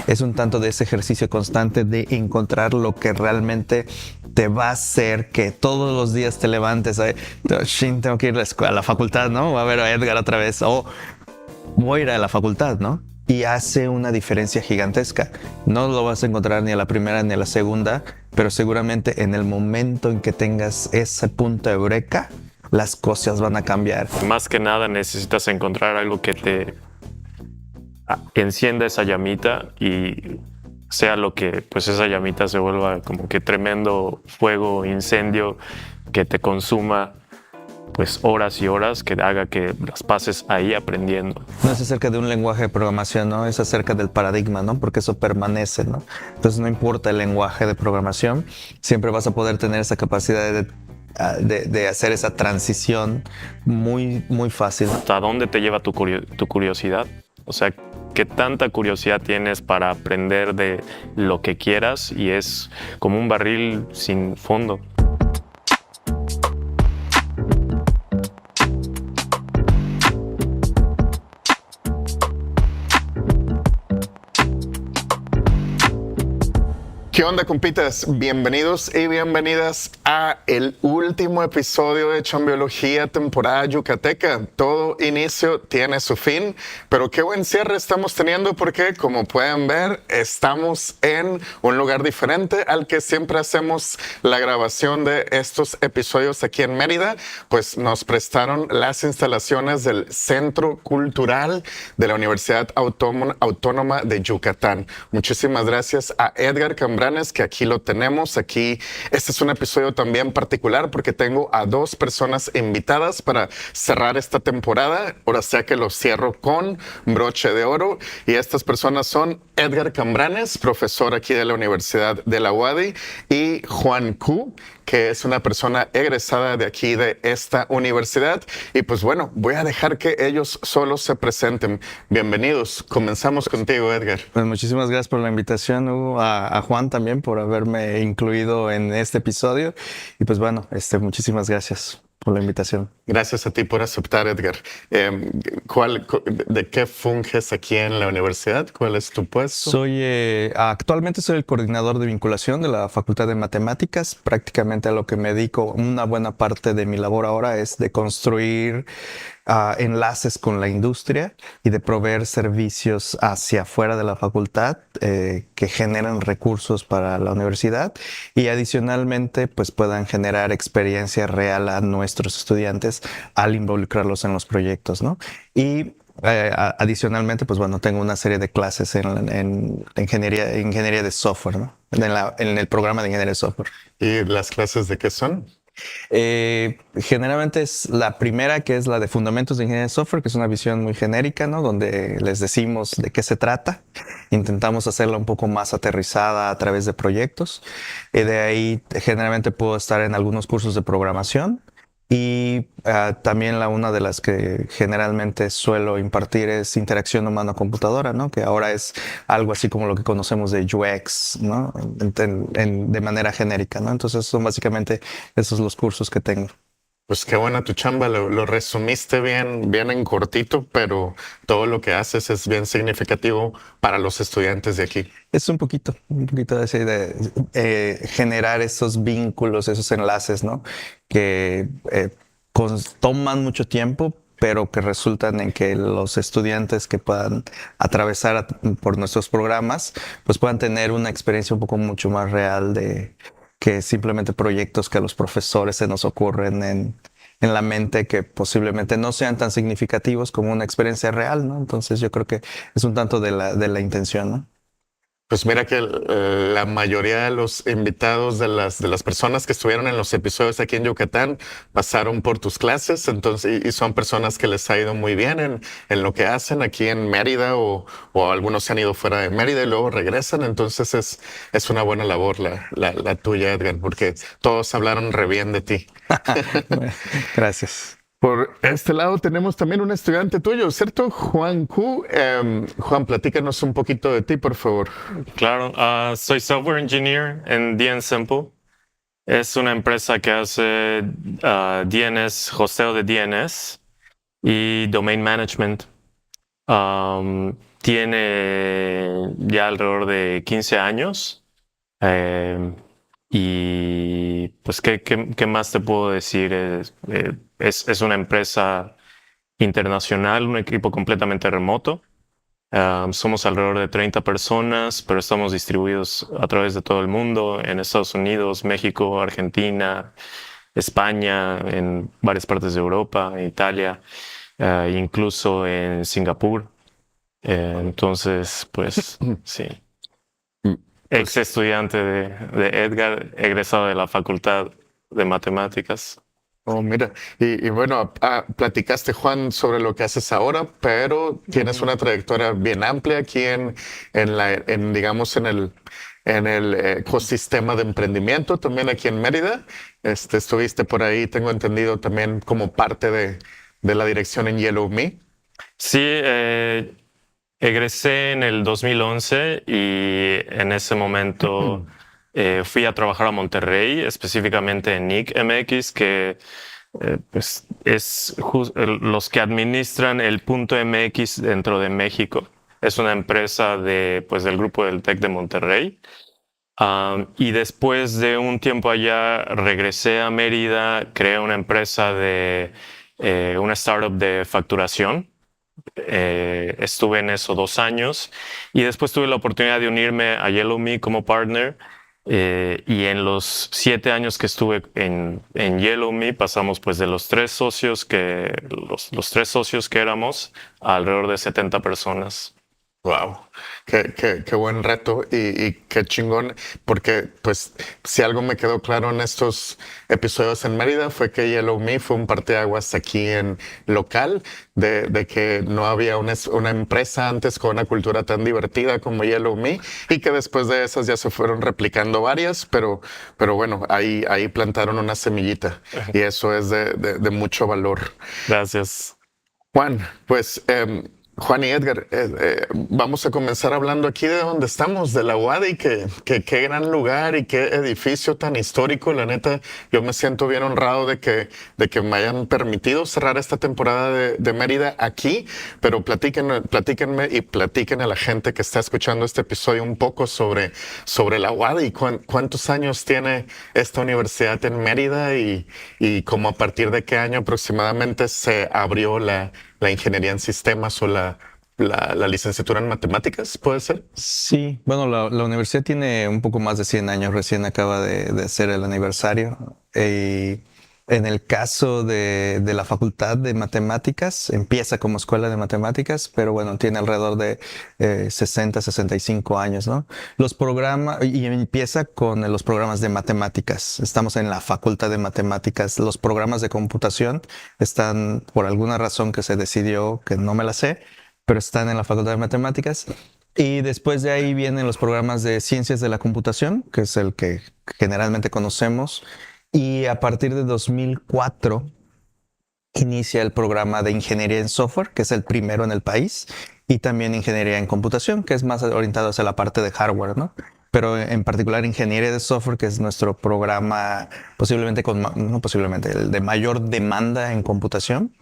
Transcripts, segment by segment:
es un tanto de ese ejercicio constante de encontrar lo que realmente te va a hacer que todos los días te levantes, tengo que ir a la facultad, ¿no? Voy a ver a Edgar otra vez, o voy a ir a la facultad, ¿no? Y hace una diferencia gigantesca. No lo vas a encontrar ni a la primera ni a la segunda, pero seguramente en el momento en que tengas ese punto de eureka, las cosas van a cambiar. Más que nada necesitas encontrar algo que te encienda esa llamita y sea lo que pues esa llamita se vuelva como que tremendo fuego, incendio que te consuma pues horas y horas, que haga que las pases ahí aprendiendo. No es acerca de un lenguaje de programación, ¿no? Es acerca del paradigma, ¿no? Porque eso permanece, ¿no? Entonces no importa el lenguaje de programación, siempre vas a poder tener esa capacidad de hacer esa transición muy, muy fácil. ¿Hasta dónde te lleva tu curiosidad? O sea, ¿qué tanta curiosidad tienes para aprender de lo que quieras? Y es como un barril sin fondo. ¿Qué onda, compitas? Bienvenidos y bienvenidas a el último episodio de Chambiología temporada yucateca. Todo inicio tiene su fin, pero qué buen cierre estamos teniendo porque, como pueden ver, estamos en un lugar diferente al que siempre hacemos la grabación de estos episodios aquí en Mérida. Pues nos prestaron las instalaciones del Centro Cultural de la Universidad Autónoma de Yucatán. Muchísimas gracias a Edgar Cambranes, que aquí lo tenemos. Aquí, este es un episodio también particular porque tengo a dos personas invitadas para cerrar esta temporada. Ahora sea que lo cierro con broche de oro. Y estas personas son Edgar Cambranes, profesor aquí de la Universidad de la UADY, y Juan Ku, que es una persona egresada de aquí de esta universidad. Y pues bueno, voy a dejar que ellos solos se presenten. Bienvenidos. Comenzamos contigo, Edgar. Pues muchísimas gracias por la invitación, Hugo, a Juan también por haberme incluido en este episodio. Y pues bueno, muchísimas gracias por la invitación. Gracias a ti por aceptar, Edgar. ¿De qué funges aquí en la universidad? ¿Cuál es tu puesto? Actualmente soy el coordinador de vinculación de la Facultad de Matemáticas. Prácticamente a lo que me dedico, una buena parte de mi labor ahora es de construir enlaces con la industria y de proveer servicios hacia afuera de la facultad que generan recursos para la universidad y adicionalmente pues puedan generar experiencia real a nuestros estudiantes al involucrarlos en los proyectos, ¿no? Y adicionalmente, pues bueno, tengo una serie de clases en ingeniería de software, ¿no? En el programa de ingeniería de software. ¿Y las clases de qué son? Generalmente es la primera, que es la de Fundamentos de Ingeniería de Software, que es una visión muy genérica, ¿no? Donde les decimos de qué se trata. Intentamos hacerla un poco más aterrizada a través de proyectos. Y de ahí generalmente puedo estar en algunos cursos de programación. Y también una de las que generalmente suelo impartir es interacción humano-computadora, ¿no? Que ahora es algo así como lo que conocemos de UX, ¿no? De manera genérica, ¿no? Entonces son básicamente esos los cursos que tengo. Pues qué buena tu chamba, lo resumiste bien en cortito, pero todo lo que haces es bien significativo para los estudiantes de aquí. Es un poquito de generar esos vínculos, esos enlaces, ¿no? Que toman mucho tiempo, pero que resultan en que los estudiantes que puedan atravesar por nuestros programas, pues puedan tener una experiencia un poco mucho más real de que simplemente proyectos que a los profesores se nos ocurren en la mente que posiblemente no sean tan significativos como una experiencia real, ¿no? Entonces yo creo que es un tanto de la intención, ¿no? Pues mira que la mayoría de los invitados de las personas que estuvieron en los episodios aquí en Yucatán pasaron por tus clases, entonces, y son personas que les ha ido muy bien en lo que hacen aquí en Mérida o algunos se han ido fuera de Mérida y luego regresan, entonces es una buena labor la tuya, Edgar, porque todos hablaron re bien de ti. Gracias. Por este lado tenemos también un estudiante tuyo, ¿cierto? Juan Ku. Juan, platícanos un poquito de ti, por favor. Claro, soy software engineer en DN Simple. Es una empresa que hace DNS, hosteo de DNS y domain management. tiene ya alrededor de 15 años. Y pues, ¿qué más te puedo decir? Es una empresa internacional, un equipo completamente remoto. Somos alrededor de 30 personas, pero estamos distribuidos a través de todo el mundo, en Estados Unidos, México, Argentina, España, en varias partes de Europa, en Italia, incluso en Singapur. Entonces, pues sí. Ex estudiante de Edgar, egresado de la Facultad de Matemáticas. Oh, mira, y bueno, platicaste, Juan, sobre lo que haces ahora, pero tienes una trayectoria bien amplia aquí digamos, en el ecosistema de emprendimiento, también aquí en Mérida. Estuviste por ahí, tengo entendido, también como parte de la dirección en Yellow Me. Sí, egresé en el 2011 y en ese momento fui a trabajar a Monterrey, específicamente en NIC MX, que pues es los que administran el punto MX dentro de México. Es una empresa pues, del grupo del TEC de Monterrey. Y después de un tiempo allá regresé a Mérida, creé una empresa una startup de facturación. Estuve en eso 2 años y después tuve la oportunidad de unirme a Yellow Me como partner. Y en los 7 años que estuve en Yellow Me pasamos pues de los 3 socios los 3 socios que éramos a alrededor de 70 personas. Wow, qué buen reto y qué chingón, porque pues si algo me quedó claro en estos episodios en Mérida fue que Yellow Me fue un parteaguas aquí en local, de que no había una empresa antes con una cultura tan divertida como Yellow Me y que después de esas ya se fueron replicando varias, pero bueno, ahí plantaron una semillita y eso es de mucho valor. Gracias. Juan, pues Juan y Edgar, vamos a comenzar hablando aquí de donde estamos, de la UADY, que qué gran lugar y qué edificio tan histórico. La neta, yo me siento bien honrado de que me hayan permitido cerrar esta temporada de Mérida aquí, pero platíquenme y platiquen a la gente que está escuchando este episodio un poco sobre la UADY. ¿Cuántos años tiene esta universidad en Mérida y cómo a partir de qué año aproximadamente se abrió la ingeniería en sistemas o la licenciatura en matemáticas, ¿puede ser? Sí, bueno, la universidad tiene un poco más de 100 años, recién acaba de ser el aniversario. Y en el caso de la Facultad de Matemáticas, empieza como escuela de matemáticas, pero bueno, tiene alrededor de 65 años, ¿no? Los programas, y empieza con los programas de matemáticas. Estamos en la Facultad de Matemáticas. Los programas de computación están, por alguna razón que se decidió, que no me la sé, pero están en la Facultad de Matemáticas. Y después de ahí vienen los programas de Ciencias de la Computación, que es el que generalmente conocemos. Y a partir de 2004 inicia el programa de Ingeniería en Software, que es el primero en el país, y también Ingeniería en Computación, que es más orientado hacia la parte de hardware, ¿no? Pero en particular Ingeniería de Software, que es nuestro programa posiblemente el de mayor demanda en computación,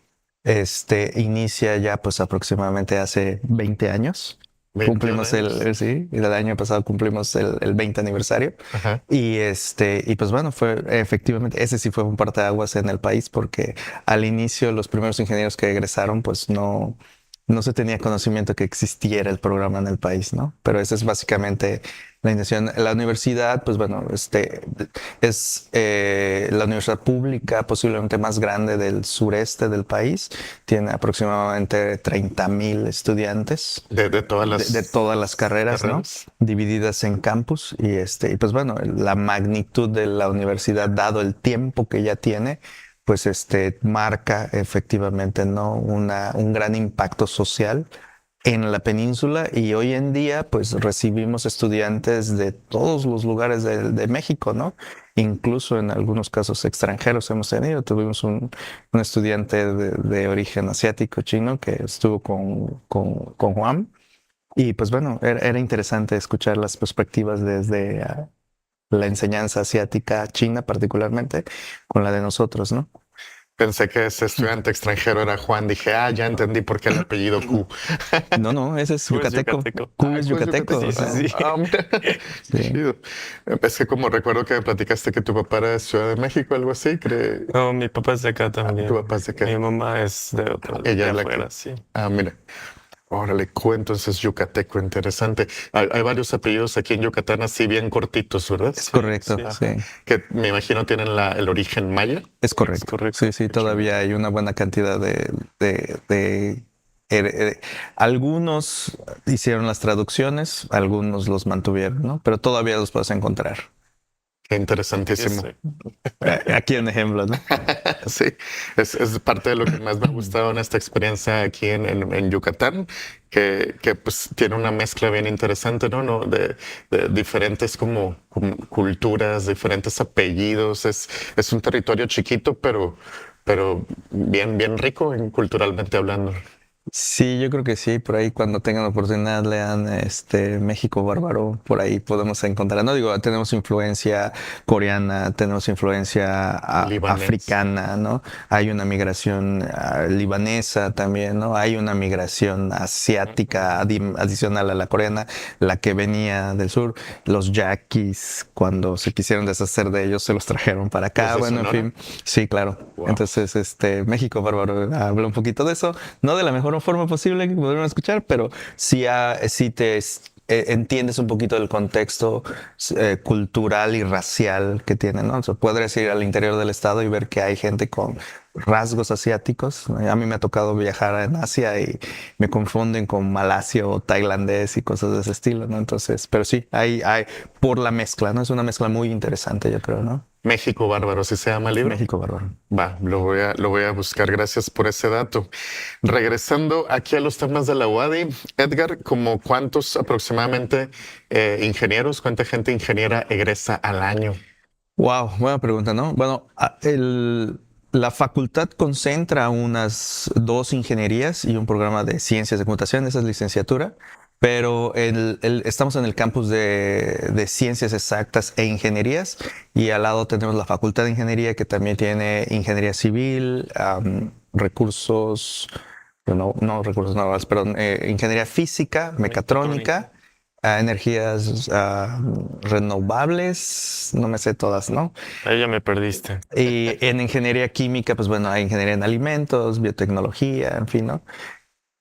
inicia ya pues aproximadamente hace 20 años. Cumplimos el año pasado cumplimos el 20 aniversario. Ajá. Y pues bueno, efectivamente, ese sí fue un parteaguas en el país porque al inicio los primeros ingenieros que egresaron pues no se tenía conocimiento que existiera el programa en el país, ¿no? Pero esa es básicamente la intención. La universidad, pues bueno, es la universidad pública posiblemente más grande del sureste del país. Tiene aproximadamente 30,000 estudiantes. De todas las carreras, ¿no? Divididas en campus. Y pues bueno, la magnitud de la universidad, dado el tiempo que ya tiene, pues marca efectivamente, ¿no? un gran impacto social en la península y hoy en día pues recibimos estudiantes de todos los lugares de México, ¿no? Incluso en algunos casos extranjeros tuvimos un estudiante de origen asiático chino que estuvo con Juan y pues bueno, era interesante escuchar las perspectivas desde la enseñanza asiática china particularmente con la de nosotros, ¿no? Pensé que ese estudiante extranjero era Juan. Dije, ya entendí por qué el apellido Q. No, ese es Q es yucateco. yucateco. Q es Q es yucateco. yucateco. Sí, sí, sí. Mira, Sí. chido. Es que como recuerdo que me platicaste que tu papá era de Ciudad de México, algo así, No, mi papá es de acá también. tu papá es de acá. Mi mamá es de Ella de es la afuera, que. sí. Mira. Órale, Q, entonces yucateco, interesante. Hay varios apellidos aquí en Yucatán así bien cortitos, ¿verdad? Es correcto, sí. sí. Que me imagino tienen el origen maya. Es correcto. correcto. Sí, sí, todavía hay una buena cantidad de algunos hicieron las traducciones, algunos los mantuvieron, ¿no? Pero todavía los puedes encontrar. Qué interesantísimo. Aquí un ejemplo, ¿no? Sí, es parte de lo que más me ha gustado en esta experiencia aquí en Yucatán, que pues tiene una mezcla bien interesante, ¿no? De diferentes como culturas, diferentes apellidos. Es un territorio chiquito, pero bien rico culturalmente hablando. Sí, yo creo que sí, por ahí cuando tengan oportunidad lean México Bárbaro, por ahí podemos encontrar, no digo, tenemos influencia coreana, tenemos influencia Libanés. africana, ¿no? Hay una migración libanesa también, ¿no? Hay una migración asiática adicional a la coreana, la que venía del sur, los yaquis, cuando se quisieron deshacer de ellos, se los trajeron para acá, ¿Los de bueno, en Sonora? fin, sí, claro. Wow. Entonces, México Bárbaro habla un poquito de eso, no de la mejor forma posible que podrían escuchar, pero sí entiendes un poquito del contexto cultural y racial que tiene, ¿no? O sea, podrías ir al interior del estado y ver que hay gente con rasgos asiáticos. A mí me ha tocado viajar en Asia y me confunden con malasio o tailandés y cosas de ese estilo, ¿no? Entonces, pero sí, hay por la mezcla, ¿no? Es una mezcla muy interesante, yo creo, ¿no? México Bárbaro, ¿sí se llama el libro? México Bárbaro. Va, lo voy a buscar. Gracias por ese dato. Regresando aquí a los temas de la UADY, Edgar, ¿como cuántos aproximadamente ingenieros, cuánta gente ingeniera egresa al año? Wow, buena pregunta, ¿no? Bueno, la facultad concentra unas 2 ingenierías y un programa de ciencias de computación, esa es licenciatura, pero estamos en el campus de ciencias exactas e ingenierías y al lado tenemos la facultad de ingeniería que también tiene ingeniería civil, recursos, no recursos normales, perdón, ingeniería física, mecatrónica. Energías renovables, no me sé todas, ¿no? Ahí ya me perdiste. Y en ingeniería química, pues bueno, hay ingeniería en alimentos, biotecnología, en fin, ¿no?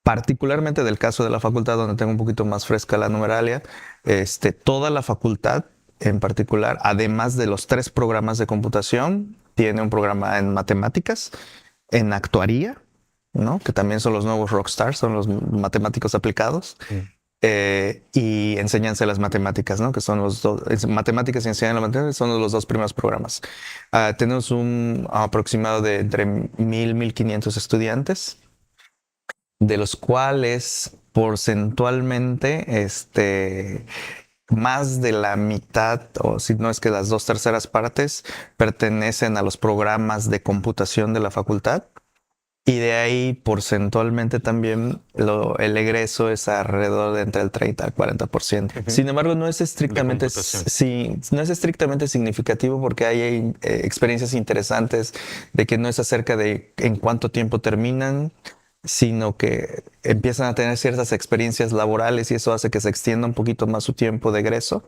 Particularmente del caso de la facultad, donde tengo un poquito más fresca la numeralia, toda la facultad en particular, además de los 3 programas de computación, tiene un programa en matemáticas, en actuaría, ¿no? Que también son los nuevos rockstars, son los matemáticos aplicados. Y enseñanza de las matemáticas, ¿no? Que son los dos, matemáticas y enseñanza de las matemáticas son los 2 primeros programas. Tenemos un aproximado de entre 1,500 estudiantes, de los cuales porcentualmente, más de la mitad, o si no es que las 2/3 partes, pertenecen a los programas de computación de la facultad. Y de ahí, porcentualmente también, el egreso es alrededor de entre el 30 al 40%. Sin embargo, no es estrictamente, no es estrictamente significativo porque hay experiencias interesantes de que no es acerca de en cuánto tiempo terminan, sino que empiezan a tener ciertas experiencias laborales y eso hace que se extienda un poquito más su tiempo de egreso.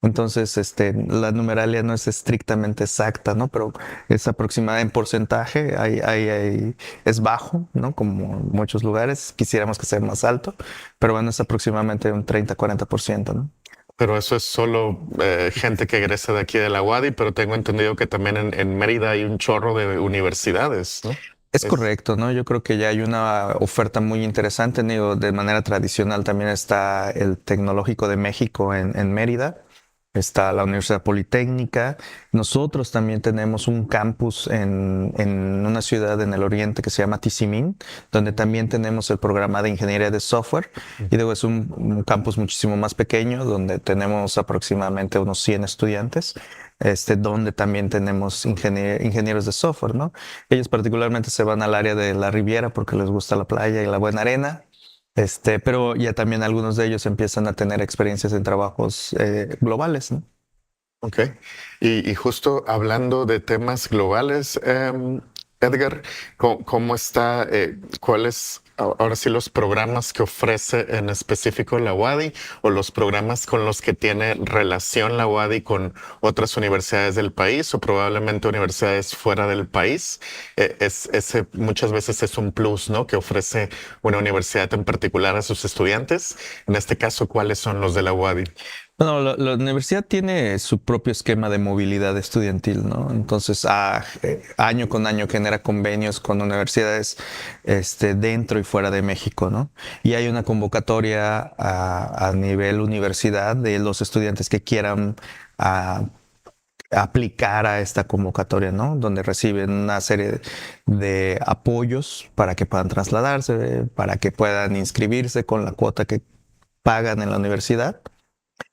Entonces, la numeralia no es estrictamente exacta, ¿no? Pero es aproximada en porcentaje, es bajo, ¿no? Como en muchos lugares, quisiéramos que sea más alto, pero bueno, es aproximadamente un 30-40%, ¿no? Pero eso es solo gente que egresa de aquí de la UADY, pero tengo entendido que también en Mérida hay un chorro de universidades, ¿no? Es correcto, ¿no? Yo creo que ya hay una oferta muy interesante. Digo, de manera tradicional también está el Tecnológico de México en Mérida. Está la Universidad Politécnica. Nosotros también tenemos un campus en una ciudad en el oriente que se llama Tizimín, donde también tenemos el programa de ingeniería de software. Y luego es un campus muchísimo más pequeño, donde tenemos aproximadamente unos 100 estudiantes, donde también tenemos ingenieros de software, ¿no? Ellos particularmente se van al área de la Riviera porque les gusta la playa y la buena arena. Pero ya también algunos de ellos empiezan a tener experiencias en trabajos globales, ¿no? Ok. Y justo hablando de temas globales, Edgar, ¿cómo está? ¿Cuáles ahora sí los programas que ofrece en específico la UADY o los programas con los que tiene relación la UADY con otras universidades del país o probablemente universidades fuera del país? Ese muchas veces es un plus, ¿no? Que ofrece una universidad en particular a sus estudiantes. En este caso, ¿cuáles son los de la UADY? Bueno, la universidad tiene su propio esquema de movilidad estudiantil, ¿no? Entonces, año con año genera convenios con universidades dentro y fuera de México, ¿no? Y hay una convocatoria a nivel universidad de los estudiantes que quieran ah, aplicar a esta convocatoria, ¿no? Donde reciben una serie de apoyos para que puedan trasladarse, para que puedan inscribirse con la cuota que pagan en la universidad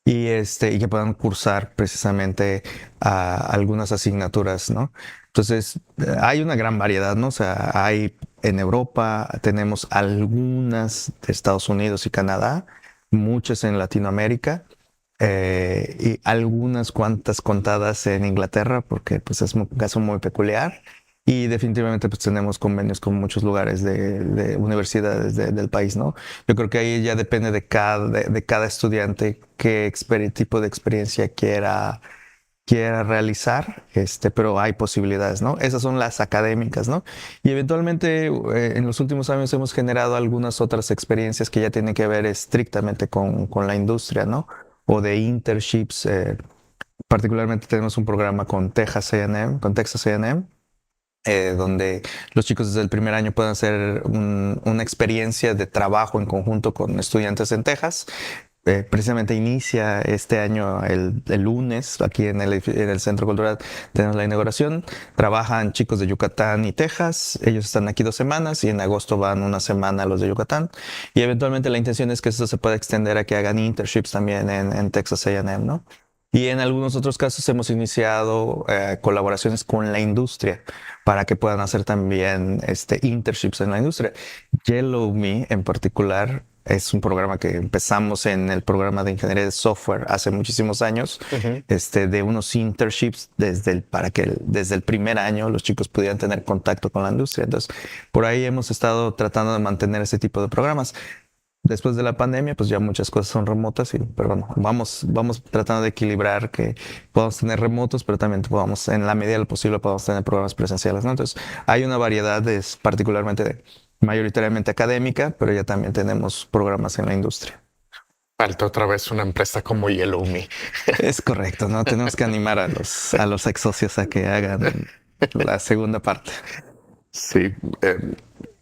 y que puedan cursar precisamente algunas asignaturas, ¿no? Entonces, hay una gran variedad, ¿no? O sea, hay en Europa, tenemos algunas de Estados Unidos y Canadá, muchas en Latinoamérica, y algunas cuantas contadas en Inglaterra, porque pues es un caso muy peculiar. Y definitivamente pues tenemos convenios con muchos lugares de universidades del país, ¿no? Yo creo que ahí ya depende de cada estudiante qué tipo de experiencia quiera realizar, pero hay posibilidades, ¿no? Esas son las académicas, ¿no? Y eventualmente en los últimos años hemos generado algunas otras experiencias que ya tienen que ver estrictamente con la industria, ¿no? O de internships. Particularmente tenemos un programa con con Texas A&M, donde los chicos desde el primer año pueden hacer una experiencia de trabajo en conjunto con estudiantes en Texas. Precisamente inicia este año el lunes, aquí en el Centro Cultural tenemos la inauguración. Trabajan chicos de Yucatán y Texas, ellos están aquí 2 semanas y en agosto van una semana los de Yucatán. Y eventualmente la intención es que esto se pueda extender a que hagan internships también en Texas A&M, ¿no? Y en algunos otros casos hemos iniciado colaboraciones con la industria para que puedan hacer también internships en la industria. Yellow Me en particular es un programa que empezamos en el programa de ingeniería de software hace muchísimos años, de unos internships para que desde el primer año los chicos pudieran tener contacto con la industria. Entonces, por ahí hemos estado tratando de mantener ese tipo de programas. Después de la pandemia, pues ya muchas cosas son remotas, pero bueno, vamos tratando de equilibrar que podamos tener remotos, pero también podamos, en la medida de lo posible, podamos tener programas presenciales, ¿no? Entonces, hay una variedad, particularmente, mayoritariamente académica, pero ya también tenemos programas en la industria. Falta otra vez una empresa como Yellow Me. Es correcto, ¿no? Tenemos que animar a los ex socios a que hagan la segunda parte. Sí.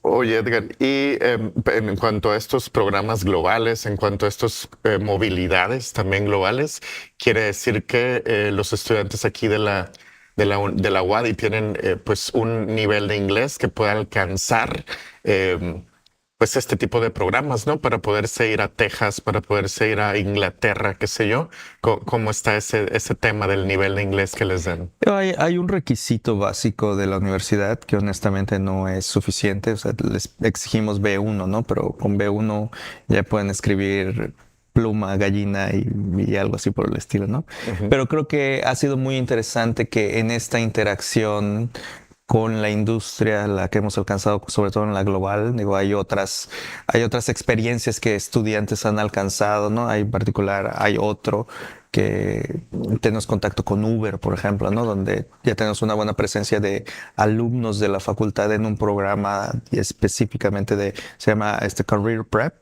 Oye, Edgar, y en cuanto a estos programas globales, en cuanto a estos movilidades también globales, quiere decir que los estudiantes aquí de la UADY tienen pues un nivel de inglés que pueda alcanzar pues este tipo de programas, ¿no? Para poderse ir a Texas, para poderse ir a Inglaterra, qué sé yo. ¿Cómo está ese tema del nivel de inglés que les dan? Hay un requisito básico de la universidad que honestamente no es suficiente. O sea, les exigimos B1, ¿no? Pero con B1 ya pueden escribir pluma, gallina y algo así por el estilo, ¿no? Pero creo que ha sido muy interesante que en esta interacción con la industria, la que hemos alcanzado, sobre todo en la global, digo, hay otras experiencias que estudiantes han alcanzado, ¿no? Hay en particular, hay otro que tenemos contacto con Uber, por ejemplo, ¿no? Donde ya tenemos una buena presencia de alumnos de la facultad en un programa específicamente se llama Career Prep,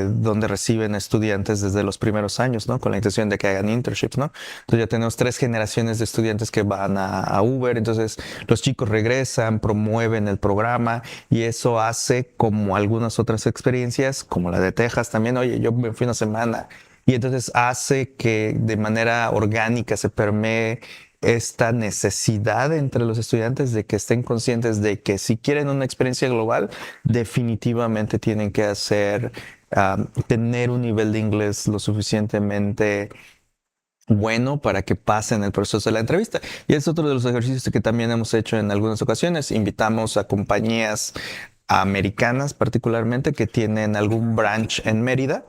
donde reciben estudiantes desde los primeros años, ¿no? Con la intención de que hagan internships, ¿no? Entonces ya tenemos 3 generaciones de estudiantes que van a Uber, entonces los chicos regresan, promueven el programa y eso hace como algunas otras experiencias, como la de Texas también, oye, yo me fui una semana y entonces hace que de manera orgánica se permee esta necesidad entre los estudiantes de que estén conscientes de que si quieren una experiencia global, definitivamente tienen que tener un nivel de inglés lo suficientemente bueno para que pasen el proceso de la entrevista. Y es otro de los ejercicios que también hemos hecho en algunas ocasiones. Invitamos a compañías americanas particularmente que tienen algún branch en Mérida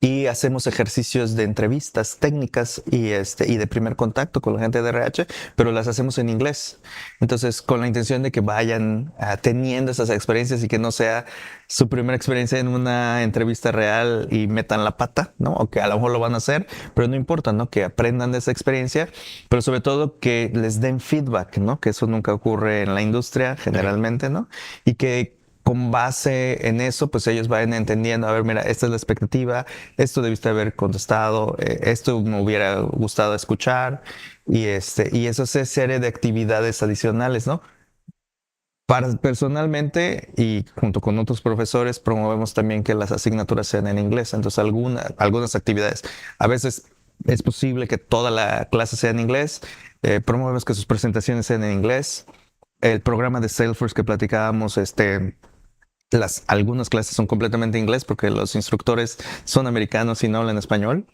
y hacemos ejercicios de entrevistas técnicas y de primer contacto con la gente de RH, pero las hacemos en inglés. Entonces, con la intención de que vayan teniendo esas experiencias y que no sea su primera experiencia en una entrevista real y metan la pata, ¿no? O que a lo mejor lo van a hacer, pero no importa, ¿no? Que aprendan de esa experiencia, pero sobre todo que les den feedback, ¿no? Que eso nunca ocurre en la industria generalmente, ¿no? Y que con base en eso, pues ellos vayan entendiendo, a ver, mira, esta es la expectativa, esto debiste haber contestado, esto me hubiera gustado escuchar, y eso es serie de actividades adicionales, ¿no? Personalmente y junto con otros profesores promovemos también que las asignaturas sean en inglés. Entonces algunas actividades, a veces es posible que toda la clase sea en inglés, promovemos que sus presentaciones sean en inglés. El programa de Salesforce que platicábamos, algunas clases son completamente en inglés porque los instructores son americanos y no hablan español.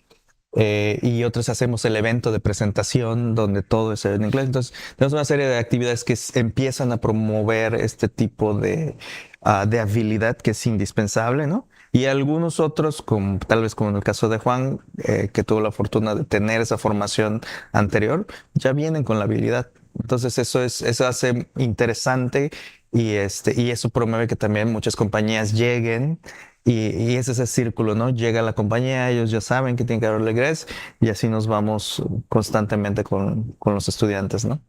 Y otros hacemos el evento de presentación donde todo es en inglés. Entonces, tenemos una serie de actividades que empiezan a promover este tipo de habilidad que es indispensable, ¿no? Y algunos otros, como, tal vez como en el caso de Juan, que tuvo la fortuna de tener esa formación anterior, ya vienen con la habilidad. Entonces, eso hace interesante y eso promueve que también muchas compañías lleguen y es ese círculo, ¿no? Llega la compañía, ellos ya saben que tienen que darle inglés y así nos vamos constantemente con los estudiantes, ¿no?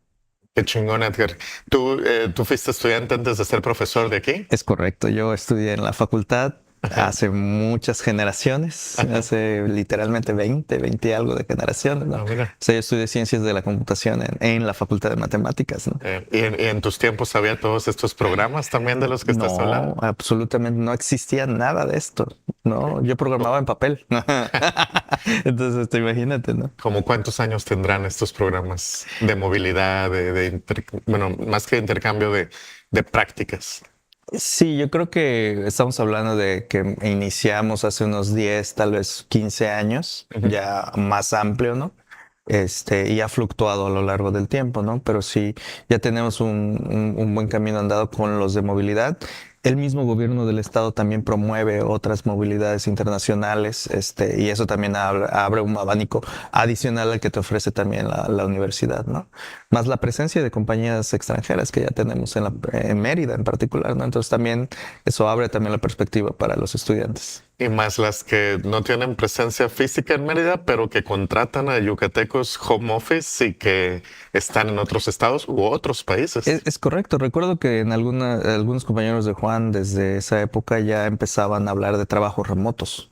Qué chingón, Edgar. ¿Tú fuiste estudiante antes de ser profesor de aquí? Es correcto, yo estudié en la facultad hace muchas generaciones, hace literalmente 20 y algo de generaciones, ¿no? Ah, mira. O sea, yo estudié ciencias de la computación en la Facultad de Matemáticas, ¿no? ¿Y en tus tiempos había todos estos programas también de los que estás hablando? No, absolutamente no existía nada de esto, ¿no? Yo programaba en papel. Entonces, imagínate, ¿no? ¿Cómo cuántos años tendrán estos programas de movilidad, bueno, más que intercambio de prácticas? Sí, yo creo que estamos hablando de que iniciamos hace unos 10, tal vez 15 años, ya más amplio, ¿no? Y ha fluctuado a lo largo del tiempo, ¿no? Pero sí, ya tenemos un buen camino andado con los de movilidad. El mismo gobierno del estado también promueve otras movilidades internacionales, y eso también abre un abanico adicional al que te ofrece también la universidad, ¿no? Más la presencia de compañías extranjeras que ya tenemos en Mérida en particular, ¿no? Entonces también eso abre también la perspectiva para los estudiantes. Y más las que no tienen presencia física en Mérida, pero que contratan a yucatecos home office y que están en otros estados u otros países. Es correcto. Recuerdo que en algunos compañeros de Juan desde esa época ya empezaban a hablar de trabajos remotos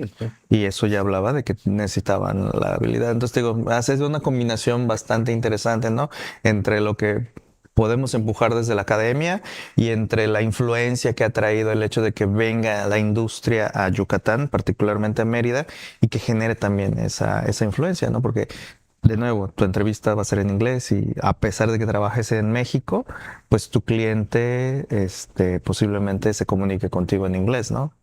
y eso ya hablaba de que necesitaban la habilidad. Entonces digo, haces una combinación bastante interesante, ¿no? Entre lo que podemos empujar desde la academia y entre la influencia que ha traído el hecho de que venga la industria a Yucatán, particularmente a Mérida, y que genere también esa influencia, ¿no? Porque, de nuevo, tu entrevista va a ser en inglés y a pesar de que trabajes en México, pues tu cliente posiblemente se comunique contigo en inglés, ¿no?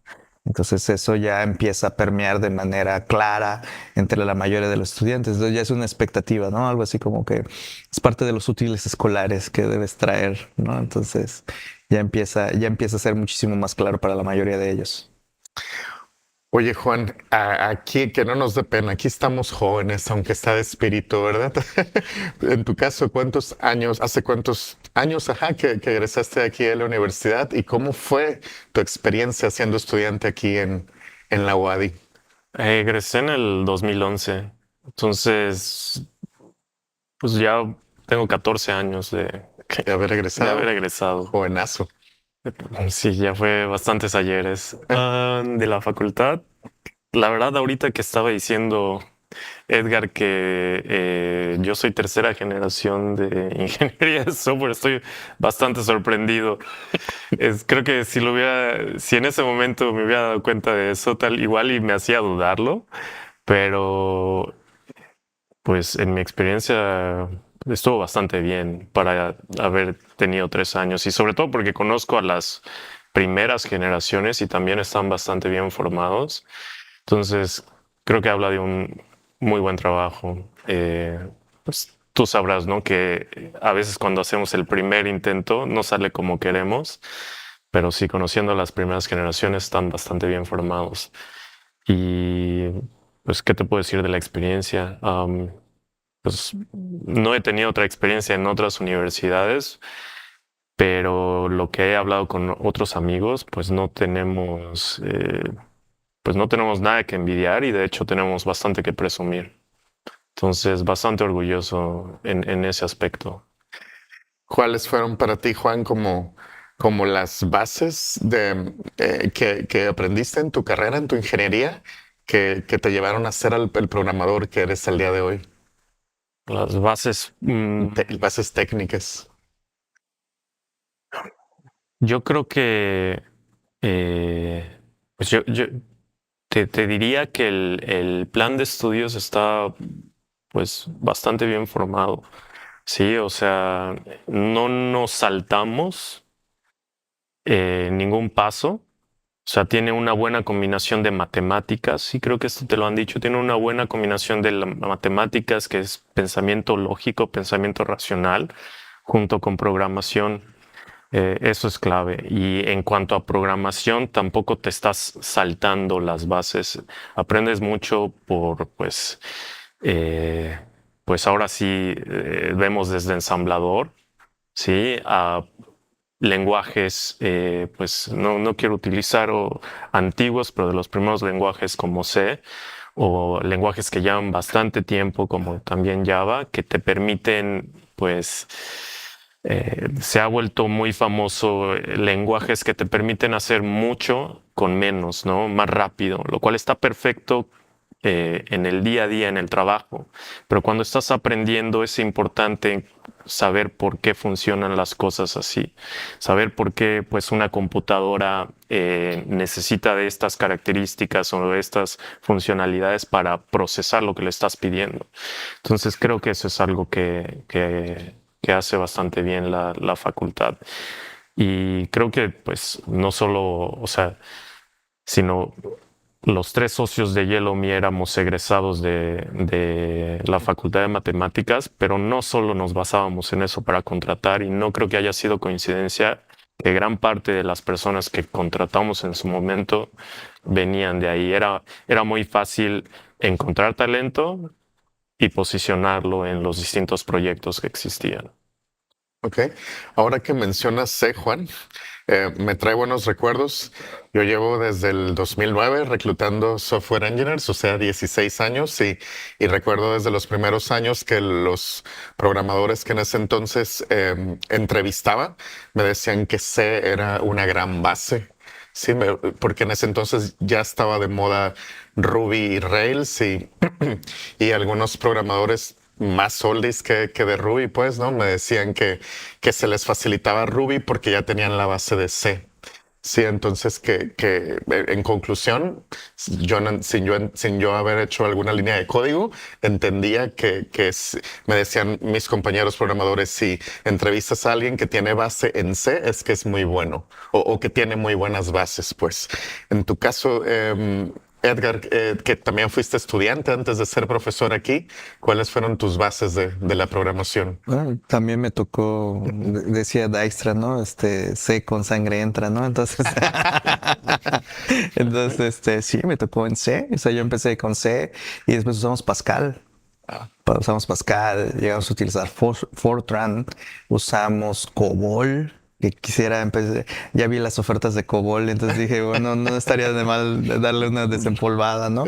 Entonces eso ya empieza a permear de manera clara entre la mayoría de los estudiantes. Entonces ya es una expectativa, ¿no? Algo así como que es parte de los útiles escolares que debes traer, ¿no? Entonces ya empieza a ser muchísimo más claro para la mayoría de ellos. Oye, Juan, aquí que no nos dé pena, aquí estamos jóvenes, aunque está de espíritu, ¿verdad? En tu caso, hace cuántos años, que egresaste aquí a la universidad y cómo fue tu experiencia siendo estudiante aquí en la UADY? Egresé en el 2011, entonces pues ya tengo 14 años De haber de egresado. haber egresado. Jovenazo. Sí, ya fue bastantes ayeres. De la facultad, la verdad ahorita que estaba diciendo Edgar que yo soy tercera generación de ingeniería de software, estoy bastante sorprendido. Creo que si en ese momento me hubiera dado cuenta de eso, tal igual y me hacía dudarlo, pero pues en mi experiencia estuvo bastante bien para haber tenido 3 años y sobre todo porque conozco a las primeras generaciones y también están bastante bien formados. Entonces, creo que habla de un muy buen trabajo. Pues tú sabrás, ¿no? Que a veces cuando hacemos el primer intento no sale como queremos, pero sí, conociendo a las primeras generaciones están bastante bien formados. Y pues, ¿qué te puedo decir de la experiencia? Pues no he tenido otra experiencia en otras universidades, pero lo que he hablado con otros amigos, pues no tenemos nada que envidiar y de hecho tenemos bastante que presumir. Entonces, bastante orgulloso en ese aspecto. ¿Cuáles fueron para ti, Juan, como las bases que aprendiste en tu carrera, en tu ingeniería, que te llevaron a ser el programador que eres al día de hoy? Las bases, Bases técnicas. yo creo que, pues yo te diría que el plan de estudios está pues bastante bien formado. Sí, o sea, no nos saltamos ningún paso. O sea, tiene una buena combinación de matemáticas, y creo que esto te lo han dicho, tiene una buena combinación de matemáticas, que es pensamiento lógico, pensamiento racional, junto con programación. Eso es clave. Y en cuanto a programación, tampoco te estás saltando las bases. Aprendes mucho eh, pues ahora sí vemos desde ensamblador, ¿sí? A lenguajes, pues no quiero utilizar antiguos, pero de los primeros lenguajes como C, o lenguajes que llevan bastante tiempo, como también Java, que te permiten, pues, se ha vuelto muy famoso lenguajes que te permiten hacer mucho con menos, ¿no? Más rápido, lo cual está perfecto en el día a día, en el trabajo. Pero cuando estás aprendiendo es importante saber por qué funcionan las cosas así, saber por qué pues una computadora necesita de estas características o de estas funcionalidades para procesar lo que le estás pidiendo. Entonces creo que eso es algo que hace bastante bien la facultad. Y creo que pues no solo, o sea, sino los tres socios de Yellow Me éramos egresados de la Facultad de Matemáticas, pero no solo nos basábamos en eso para contratar, y no creo que haya sido coincidencia que gran parte de las personas que contratamos en su momento venían de ahí. Era muy fácil encontrar talento y posicionarlo en los distintos proyectos que existían. Ok. Ahora que mencionas C, Juan, me trae buenos recuerdos. Yo llevo desde el 2009 reclutando software engineers, o sea, 16 años, y recuerdo desde los primeros años que los programadores que en ese entonces entrevistaba me decían que C era una gran base. Sí, porque en ese entonces ya estaba de moda Ruby y Rails y algunos programadores más oldies que de Ruby, pues, ¿no? Me decían que se les facilitaba Ruby porque ya tenían la base de C. Sí, entonces que en conclusión, sin yo haber hecho alguna línea de código, entendía me decían mis compañeros programadores, si entrevistas a alguien que tiene base en C, es que es muy bueno o que tiene muy buenas bases, pues. En tu caso, Edgar, que también fuiste estudiante antes de ser profesor aquí, ¿cuáles fueron tus bases de la programación? Bueno, también me tocó, decía Dijkstra, ¿no? C con sangre entra, ¿no? Entonces, sí, me tocó en C. O sea, yo empecé con C y después usamos Pascal. Usamos Pascal, llegamos a utilizar Fortran, usamos COBOL, que quisiera empezar, ya vi las ofertas de COBOL, entonces dije, bueno, no estaría de mal darle una desempolvada, ¿no?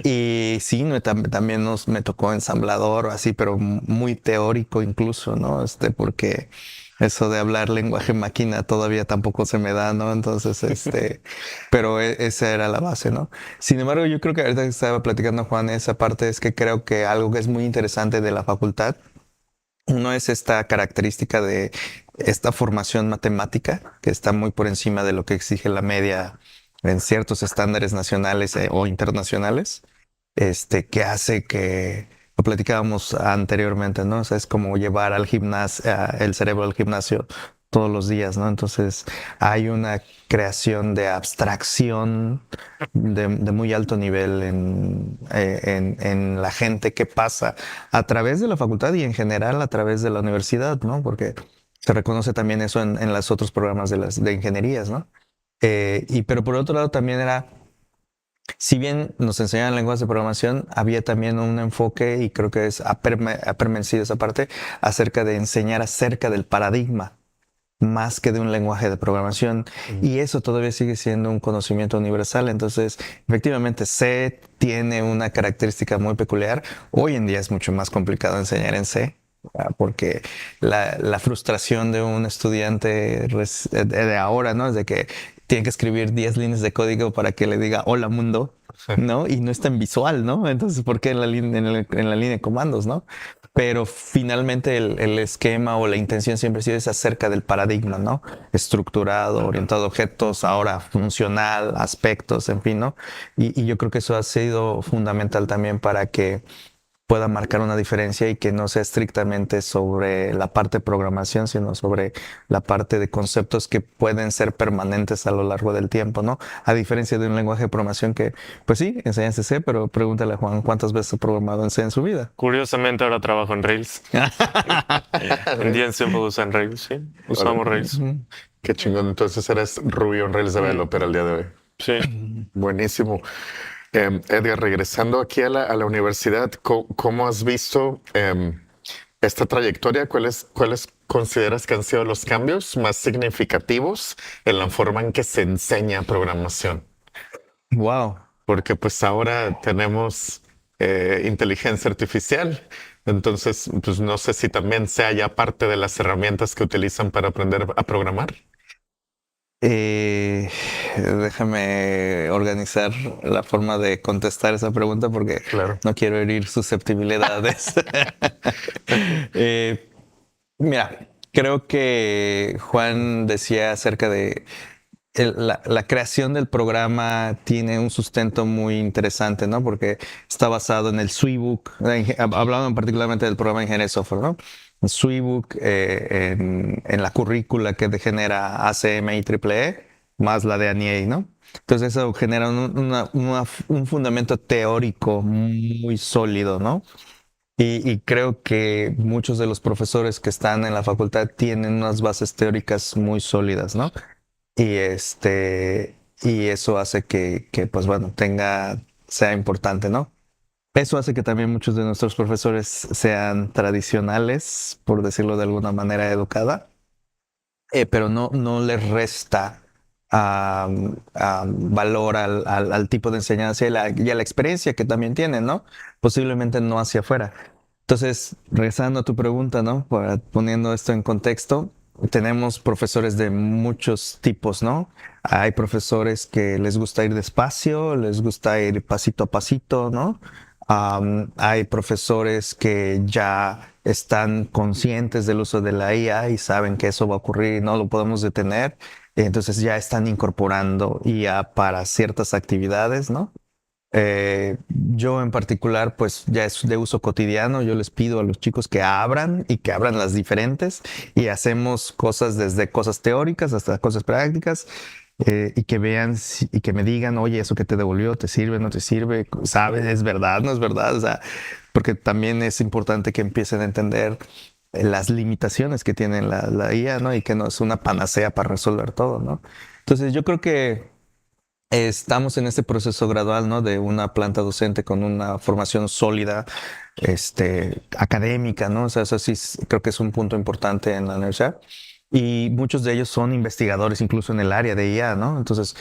Y sí, también me tocó ensamblador o así, pero muy teórico incluso, ¿no? Porque eso de hablar lenguaje máquina todavía tampoco se me da, ¿no? Entonces, pero esa era la base, ¿no? Sin embargo, yo creo que ahorita que estaba platicando Juan, esa parte es que creo que algo que es muy interesante de la facultad, uno es esta característica de esta formación matemática, que está muy por encima de lo que exige la media en ciertos estándares nacionales o internacionales, que hace que, lo platicábamos anteriormente, ¿no? O sea, es como llevar al gimnasio, el cerebro al gimnasio todos los días, ¿no? Entonces hay una creación de abstracción de muy alto nivel en la gente que pasa a través de la facultad y en general a través de la universidad, ¿no? Porque se reconoce también eso en los otros programas de ingenierías, ¿no? Pero por otro lado también si bien nos enseñaban lenguajes de programación, había también un enfoque, y creo que ha permanecido esa parte, acerca de enseñar acerca del paradigma, más que de un lenguaje de programación. Y eso todavía sigue siendo un conocimiento universal. Entonces, efectivamente, C tiene una característica muy peculiar. Hoy en día es mucho más complicado enseñar en C, porque la frustración de un estudiante de ahora, ¿no? Es de que tiene que escribir 10 líneas de código para que le diga hola mundo, ¿no? Y no es tan visual, ¿no? Entonces, ¿por qué en la línea de comandos, ¿no? Pero finalmente el esquema o la intención siempre ha sido es acerca del paradigma, ¿no? Estructurado, orientado a objetos, ahora funcional, aspectos, en fin, ¿no? Y yo creo que eso ha sido fundamental también para que pueda marcar una diferencia y que no sea estrictamente sobre la parte de programación, sino sobre la parte de conceptos que pueden ser permanentes a lo largo del tiempo, ¿no? A diferencia de un lenguaje de programación que, pues sí, enseñas C, pero pregúntale a Juan cuántas veces ha programado en C en su vida. Curiosamente ahora trabajo en Rails. En día siempre usan Rails, sí. Usamos Rails. Qué chingón. Entonces eres Ruby on Rails developer al día de hoy. Sí. Buenísimo. Edgar, regresando aquí a la universidad, ¿cómo has visto esta trayectoria? ¿Cuáles consideras que han sido los cambios más significativos en la forma en que se enseña programación? Wow. Porque pues ahora tenemos inteligencia artificial, entonces pues no sé si también sea ya parte de las herramientas que utilizan para aprender a programar. Déjame organizar la forma de contestar esa pregunta porque Claro. no quiero herir susceptibilidades. Mira, creo que Juan decía acerca de la creación del programa tiene un sustento muy interesante, ¿no? Porque está basado en el Swiebook, hablando particularmente del programa de ingeniería de software, ¿no? El Swiebook, en la currícula que genera ACM y EEE, más la de ANIE, ¿no? Entonces eso genera un fundamento teórico muy sólido, ¿no? Y creo que muchos de los profesores que están en la facultad tienen unas bases teóricas muy sólidas, ¿no? Y eso hace que pues bueno, sea importante, ¿no? Eso hace que también muchos de nuestros profesores sean tradicionales, por decirlo de alguna manera educada, pero no les resta valor al tipo de enseñanza y a la experiencia que también tienen, ¿no? Posiblemente no hacia afuera. Entonces, regresando a tu pregunta, ¿no? Poniendo esto en contexto, tenemos profesores de muchos tipos, ¿no? Hay profesores que les gusta ir despacio, les gusta ir pasito a pasito, ¿no? Hay profesores que ya están conscientes del uso de la IA y saben que eso va a ocurrir y no lo podemos detener. Entonces ya están incorporando IA para ciertas actividades, ¿no? Yo en particular, pues ya es de uso cotidiano. Yo les pido a los chicos que abran y que abran las diferentes y hacemos cosas desde cosas teóricas hasta cosas prácticas. Y que vean y que me digan, oye, eso que te devolvió, ¿te sirve, no te sirve? ¿Sabes? ¿Es verdad, no es verdad? O sea, porque también es importante que empiecen a entender las limitaciones que tiene la IA, ¿no? Y que no es una panacea para resolver todo, ¿no? Entonces yo creo que estamos en este proceso gradual, ¿no? De una planta docente con una formación sólida, académica, ¿no? O sea, eso sí creo que es un punto importante en la universidad. Y muchos de ellos son investigadores incluso en el área de IA, ¿no? Entonces,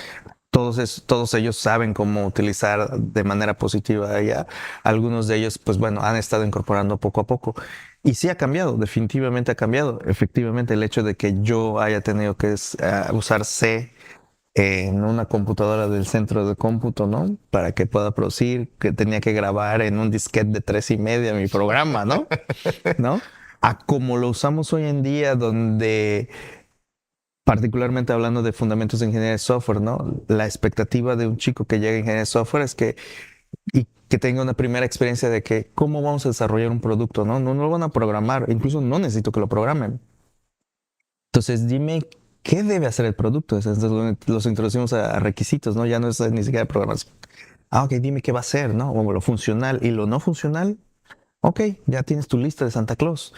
todos ellos saben cómo utilizar de manera positiva IA. Algunos de ellos, pues bueno, han estado incorporando poco a poco. Y sí ha cambiado, definitivamente ha cambiado. Efectivamente, el hecho de que yo haya tenido que usar C en una computadora del centro de cómputo, ¿no? Para que pueda producir, que tenía que grabar en un disquete de 3.5 mi programa, ¿no? ¿No? A como lo usamos hoy en día, donde particularmente hablando de fundamentos de ingeniería de software, ¿no? La expectativa de un chico que llega a ingeniería de software es que tenga una primera experiencia de que cómo vamos a desarrollar un producto, ¿no? No lo van a programar, incluso no necesito que lo programen. Entonces, dime qué debe hacer el producto. Entonces, los introducimos a requisitos, ¿no? Ya no es ni siquiera programación. Ok, dime qué va a hacer, ¿no? O lo funcional y lo no funcional. Ok, ya tienes tu lista de Santa Claus.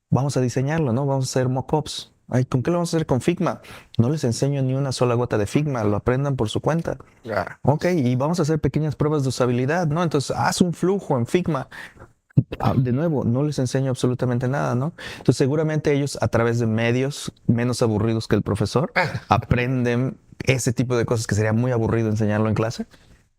Vamos a diseñarlo, ¿no? Vamos a hacer mock-ups. Ay, ¿con qué lo vamos a hacer? Con Figma. No les enseño ni una sola gota de Figma, lo aprendan por su cuenta. Ok, y vamos a hacer pequeñas pruebas de usabilidad, ¿no? Entonces, haz un flujo en Figma. De nuevo, no les enseño absolutamente nada, ¿no? Entonces, seguramente ellos, a través de medios menos aburridos que el profesor, aprenden ese tipo de cosas que sería muy aburrido enseñarlo en clase,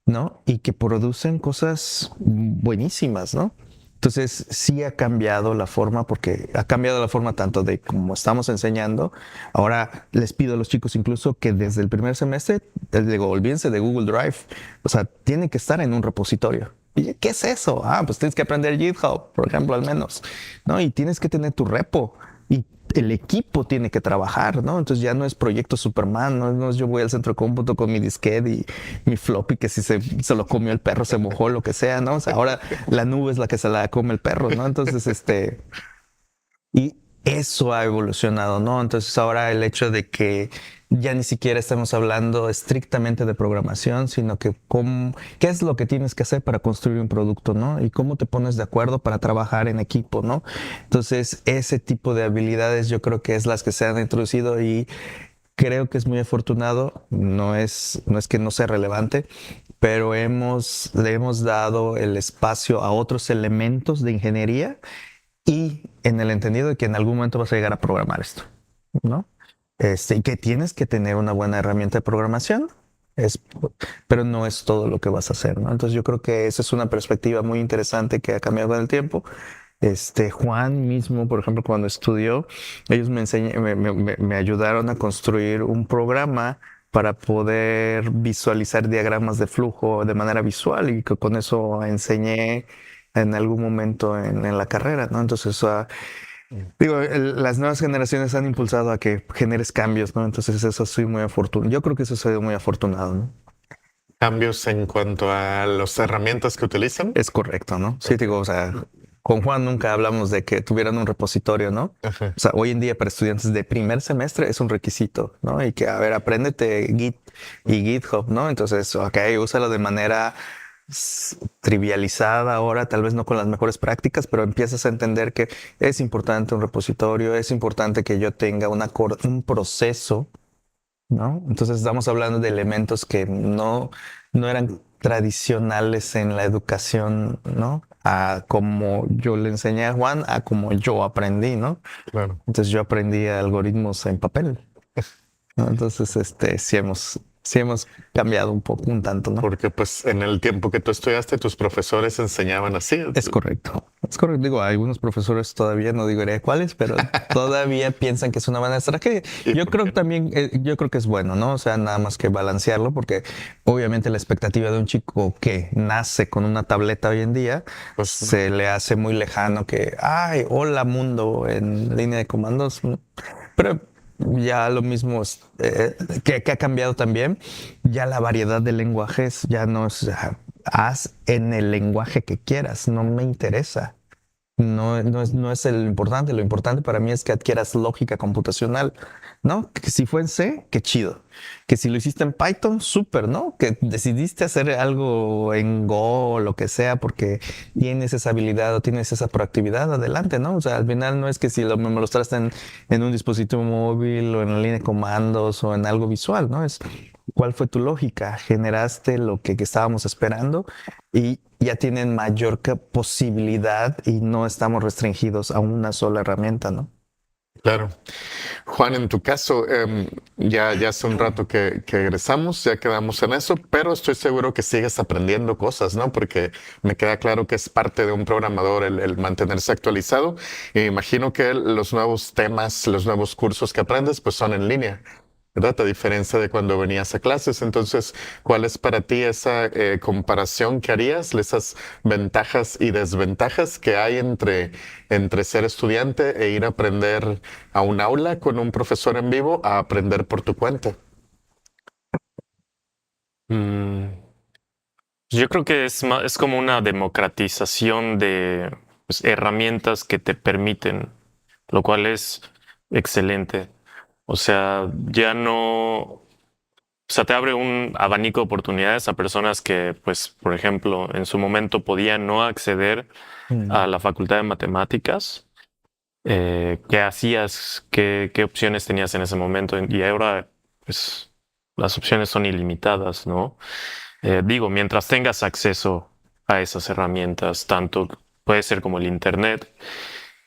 ¿no? Y que producen cosas buenísimas, ¿no? Entonces, sí ha cambiado la forma, porque ha cambiado la forma tanto de cómo estamos enseñando. Ahora les pido a los chicos incluso que desde el primer semestre, les digo, olvídense de Google Drive. O sea, tienen que estar en un repositorio. ¿Y qué es eso? Ah, pues tienes que aprender GitHub, por ejemplo, al menos, ¿no? Y tienes que tener tu repo. Y el equipo tiene que trabajar, ¿no? Entonces ya no es proyecto Superman, no es yo voy al centro de cómputo con mi disquete y mi floppy que si se lo comió el perro, se mojó, lo que sea, ¿no? O sea, ahora la nube es la que se la come el perro, ¿no? Entonces, y eso ha evolucionado, ¿no? Entonces ahora el hecho de que ya ni siquiera estamos hablando estrictamente de programación, sino que qué es lo que tienes que hacer para construir un producto, ¿no? Y cómo te pones de acuerdo para trabajar en equipo, ¿no? Entonces ese tipo de habilidades yo creo que es las que se han introducido y creo que es muy afortunado, no es que no sea relevante, pero le hemos dado el espacio a otros elementos de ingeniería y en el entendido de que en algún momento vas a llegar a programar esto, ¿no? Y que tienes que tener una buena herramienta de programación, es, pero no es todo lo que vas a hacer, ¿no? Entonces yo creo que esa es una perspectiva muy interesante que ha cambiado con el tiempo. Juan mismo, por ejemplo, cuando estudió, ellos me ayudaron a construir un programa para poder visualizar diagramas de flujo de manera visual y que con eso enseñé en algún momento en la carrera, ¿no? Entonces, digo, las nuevas generaciones han impulsado a que generes cambios, ¿no? Entonces, eso soy muy afortunado. Yo creo que eso soy muy afortunado, ¿no? Cambios en cuanto a las herramientas que utilizan. Es correcto, ¿no? Sí, digo, o sea, con Juan nunca hablamos de que tuvieran un repositorio, ¿no? Ajá. O sea, hoy en día para estudiantes de primer semestre es un requisito, ¿no? Y que, a ver, apréndete Git y GitHub, ¿no? Entonces, ok, úsalo de manera trivializada ahora, tal vez no con las mejores prácticas, pero empiezas a entender que es importante un repositorio, es importante que yo tenga un proceso, ¿no? Entonces estamos hablando de elementos que no eran tradicionales en la educación, ¿no? A como yo le enseñé a Juan, a como yo aprendí, ¿no? Claro. Entonces yo aprendí algoritmos en papel, ¿no? Entonces, sí hemos cambiado un tanto, ¿no? Porque pues en el tiempo que tú estudiaste, tus profesores enseñaban así. Es correcto. Es correcto. Digo, algunos profesores todavía no diré cuáles, pero todavía piensan que es una buena estrategia. ¿Y Yo por creo qué? que también, yo creo que es bueno, ¿no? O sea, nada más que balancearlo, porque obviamente la expectativa de un chico que nace con una tableta hoy en día Pues se le hace muy lejano que, ay, hola mundo en línea de comandos. Pero ya lo mismo que ha cambiado también, ya la variedad de lenguajes ya no es, haz en el lenguaje que quieras, no me interesa. No es el importante. Lo importante para mí es que adquieras lógica computacional, ¿no? Que si fue en C, qué chido. Que si lo hiciste en Python, súper, ¿no? Que decidiste hacer algo en Go o lo que sea porque tienes esa habilidad o tienes esa proactividad, adelante, ¿no? O sea, al final no es que si me lo mostraste en un dispositivo móvil o en la línea de comandos o en algo visual, ¿no? Es cuál fue tu lógica. Generaste lo que estábamos esperando y ya tienen mayor posibilidad y no estamos restringidos a una sola herramienta, ¿no? claro. Juan, en tu caso, ya hace un rato que egresamos, ya quedamos en eso, pero estoy seguro que sigues aprendiendo cosas, ¿no? Porque me queda claro que es parte de un programador el mantenerse actualizado. Y me imagino que los nuevos temas, los nuevos cursos que aprendes, pues son en línea, ¿verdad? A diferencia de cuando venías a clases. Entonces, ¿cuál es para ti esa comparación que harías, esas ventajas y desventajas que hay entre ser estudiante e ir a aprender a un aula con un profesor en vivo a aprender por tu cuenta? Mm, yo creo que es como una democratización de pues, herramientas que te permiten, lo cual es excelente. O sea, ya no, o sea, te abre un abanico de oportunidades a personas que, pues, por ejemplo, en su momento podían no acceder a la facultad de matemáticas qué hacías, qué opciones tenías en ese momento. Y ahora, pues, las opciones son ilimitadas, ¿no? Digo, mientras tengas acceso a esas herramientas, tanto puede ser como el Internet,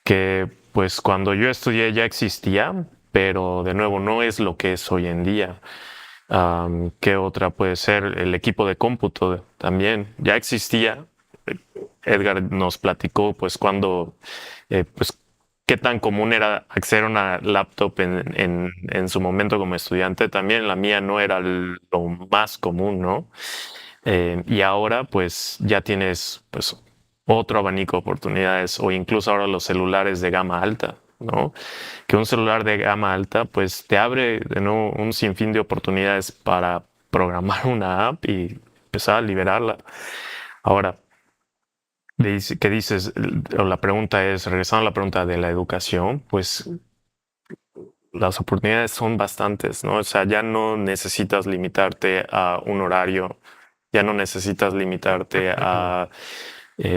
que pues cuando yo estudié ya existía, pero de nuevo no es lo que es hoy en día. ¿Qué otra puede ser? El equipo de cómputo también ya existía. Edgar nos platicó pues cuando, pues qué tan común era acceder a una laptop en su momento como estudiante. También la mía no era lo más común, ¿no? Y ahora pues ya tienes pues otro abanico de oportunidades o incluso ahora los celulares de gama alta, ¿no? Que un celular de gama alta pues te abre de nuevo un sinfín de oportunidades para programar una app y empezar a liberarla. Ahora, ¿qué dices? O la pregunta es, regresando a la pregunta de la educación, pues las oportunidades son bastantes, ¿no? O sea, ya no necesitas limitarte a un horario, ya no necesitas limitarte a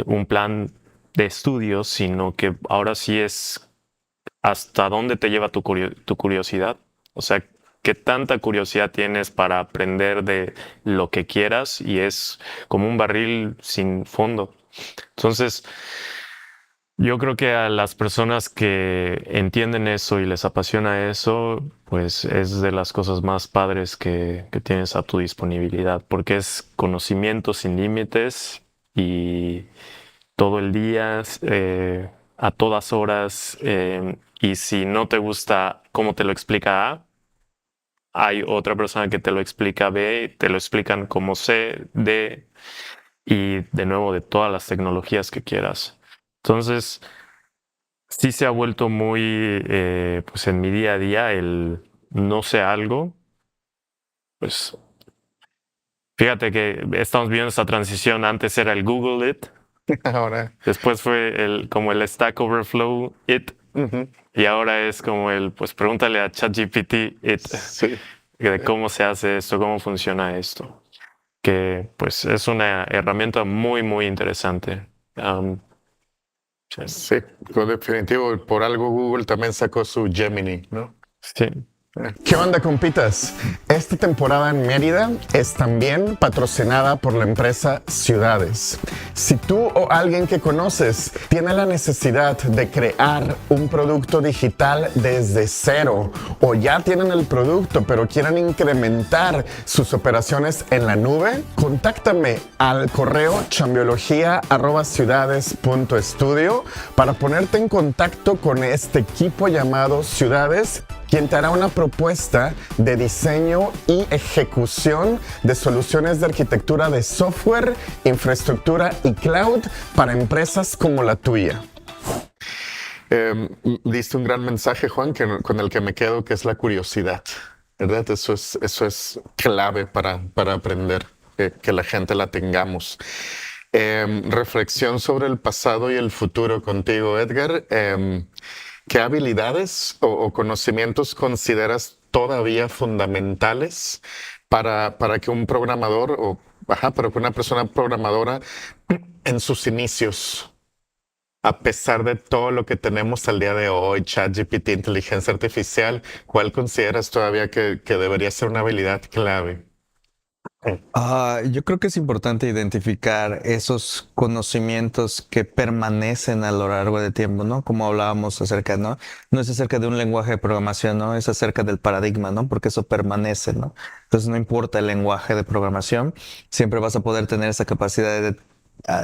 un plan de estudios, sino que ahora sí es hasta dónde te lleva tu curiosidad. O sea, qué tanta curiosidad tienes para aprender de lo que quieras y es como un barril sin fondo. Entonces, yo creo que a las personas que entienden eso y les apasiona eso, pues es de las cosas más padres que tienes a tu disponibilidad, porque es conocimiento sin límites y todo el día, a todas horas, y si no te gusta cómo te lo explica A, hay otra persona que te lo explica B, te lo explican como C, D, y de nuevo de todas las tecnologías que quieras. Entonces, sí se ha vuelto muy, pues en mi día a día, el no sé algo, pues fíjate que estamos viendo esta transición. Antes era el Google It, Ahora, después fue como el Stack Overflow It, ujú, y ahora es como pues pregúntale a ChatGPT It, sí. de cómo se hace esto, cómo funciona esto, que pues es una herramienta muy, muy interesante. Sí. Sí, con definitivo, por algo Google también sacó su Gemini, ¿no? Sí. ¿Qué onda, compitas? Esta temporada en Mérida es también patrocinada por la empresa Ciudades. Si tú o alguien que conoces tiene la necesidad de crear un producto digital desde cero o ya tienen el producto pero quieren incrementar sus operaciones en la nube, contáctame al correo chambiología@ciudades.studio para ponerte en contacto con este equipo llamado Ciudades, quien te hará una propuesta de diseño y ejecución de soluciones de arquitectura de software, infraestructura y cloud para empresas como la tuya. Diste un gran mensaje, Juan, con el que me quedo, que es la curiosidad, ¿verdad? Eso es clave para aprender, que la gente la tengamos. Reflexión sobre el pasado y el futuro contigo, Edgar. ¿Qué habilidades o conocimientos consideras todavía fundamentales para que un programador para que una persona programadora en sus inicios, a pesar de todo lo que tenemos al día de hoy, ChatGPT, inteligencia artificial, cuál consideras todavía que debería ser una habilidad clave? Yo creo que es importante identificar esos conocimientos que permanecen a lo largo del tiempo, ¿no? Como hablábamos acerca, ¿no? No es acerca de un lenguaje de programación, ¿no? Es acerca del paradigma, ¿no? Porque eso permanece, ¿no? Entonces no importa el lenguaje de programación, siempre vas a poder tener esa capacidad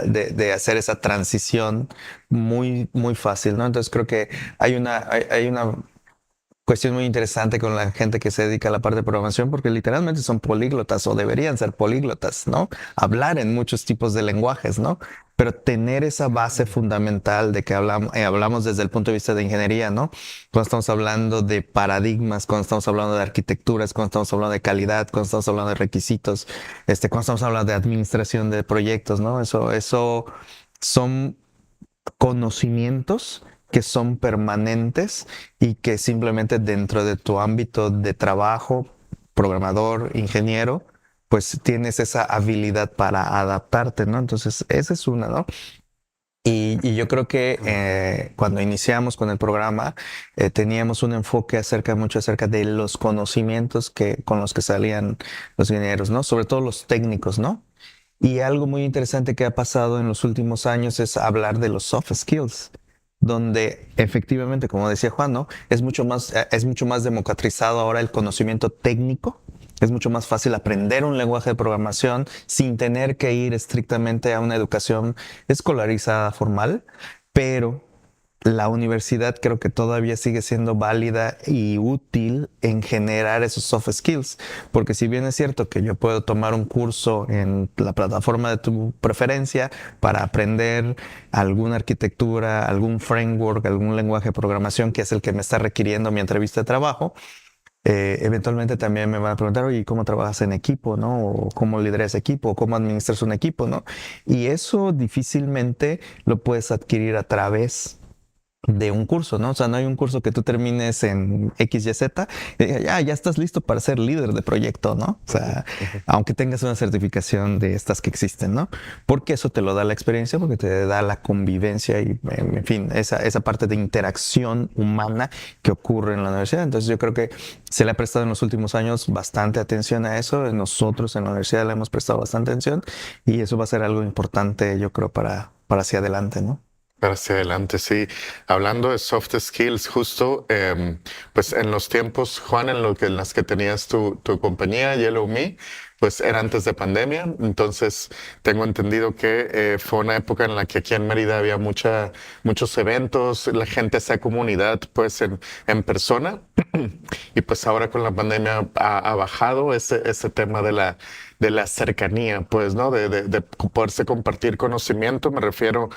de hacer esa transición muy, muy fácil, ¿no? Entonces creo que hay una cuestión muy interesante con la gente que se dedica a la parte de programación, porque literalmente son políglotas o deberían ser políglotas, ¿no? Hablar en muchos tipos de lenguajes, ¿no? Pero tener esa base fundamental de que hablamos desde el punto de vista de ingeniería, ¿no? Cuando estamos hablando de paradigmas, cuando estamos hablando de arquitecturas, cuando estamos hablando de calidad, cuando estamos hablando de requisitos, cuando estamos hablando de administración de proyectos, ¿no? Eso son conocimientos que son permanentes y que simplemente dentro de tu ámbito de trabajo, programador, ingeniero, pues tienes esa habilidad para adaptarte, ¿no? Entonces, esa es una, ¿no? Y yo creo que cuando iniciamos con el programa teníamos un enfoque mucho acerca de los conocimientos con los que salían los ingenieros, ¿no? Sobre todo los técnicos, ¿no? Y algo muy interesante que ha pasado en los últimos años es hablar de los soft skills, donde efectivamente, como decía Juan, ¿no? Es mucho más democratizado ahora el conocimiento técnico. Es mucho más fácil aprender un lenguaje de programación sin tener que ir estrictamente a una educación escolarizada formal, pero la universidad creo que todavía sigue siendo válida y útil en generar esos soft skills, porque si bien es cierto que yo puedo tomar un curso en la plataforma de tu preferencia para aprender alguna arquitectura, algún framework, algún lenguaje de programación que es el que me está requiriendo mi entrevista de trabajo, eventualmente también me van a preguntar, oye, ¿cómo trabajas en equipo, no? O cómo lideras equipo, o cómo administras un equipo, ¿no? Y eso difícilmente lo puedes adquirir a través de un curso, ¿no? O sea, no hay un curso que tú termines en X, Y, Z y diga, ya estás listo para ser líder de proyecto, ¿no? O sea, aunque tengas una certificación de estas que existen, ¿no? Porque eso te lo da la experiencia, porque te da la convivencia y, en fin, esa parte de interacción humana que ocurre en la universidad. Entonces yo creo que se le ha prestado en los últimos años bastante atención a eso. Nosotros en la universidad le hemos prestado bastante atención y eso va a ser algo importante, yo creo, para hacia adelante, ¿no? Para hacia adelante, sí. Hablando de soft skills, justo, pues en los tiempos, Juan, en las que tenías tu compañía, Yellow Me, pues era antes de pandemia. Entonces, tengo entendido que fue una época en la que aquí en Mérida había muchos eventos, la gente hacía comunidad, pues, en persona. Y pues ahora con la pandemia ha bajado ese tema de la cercanía, pues, ¿no? De poderse compartir conocimiento, me refiero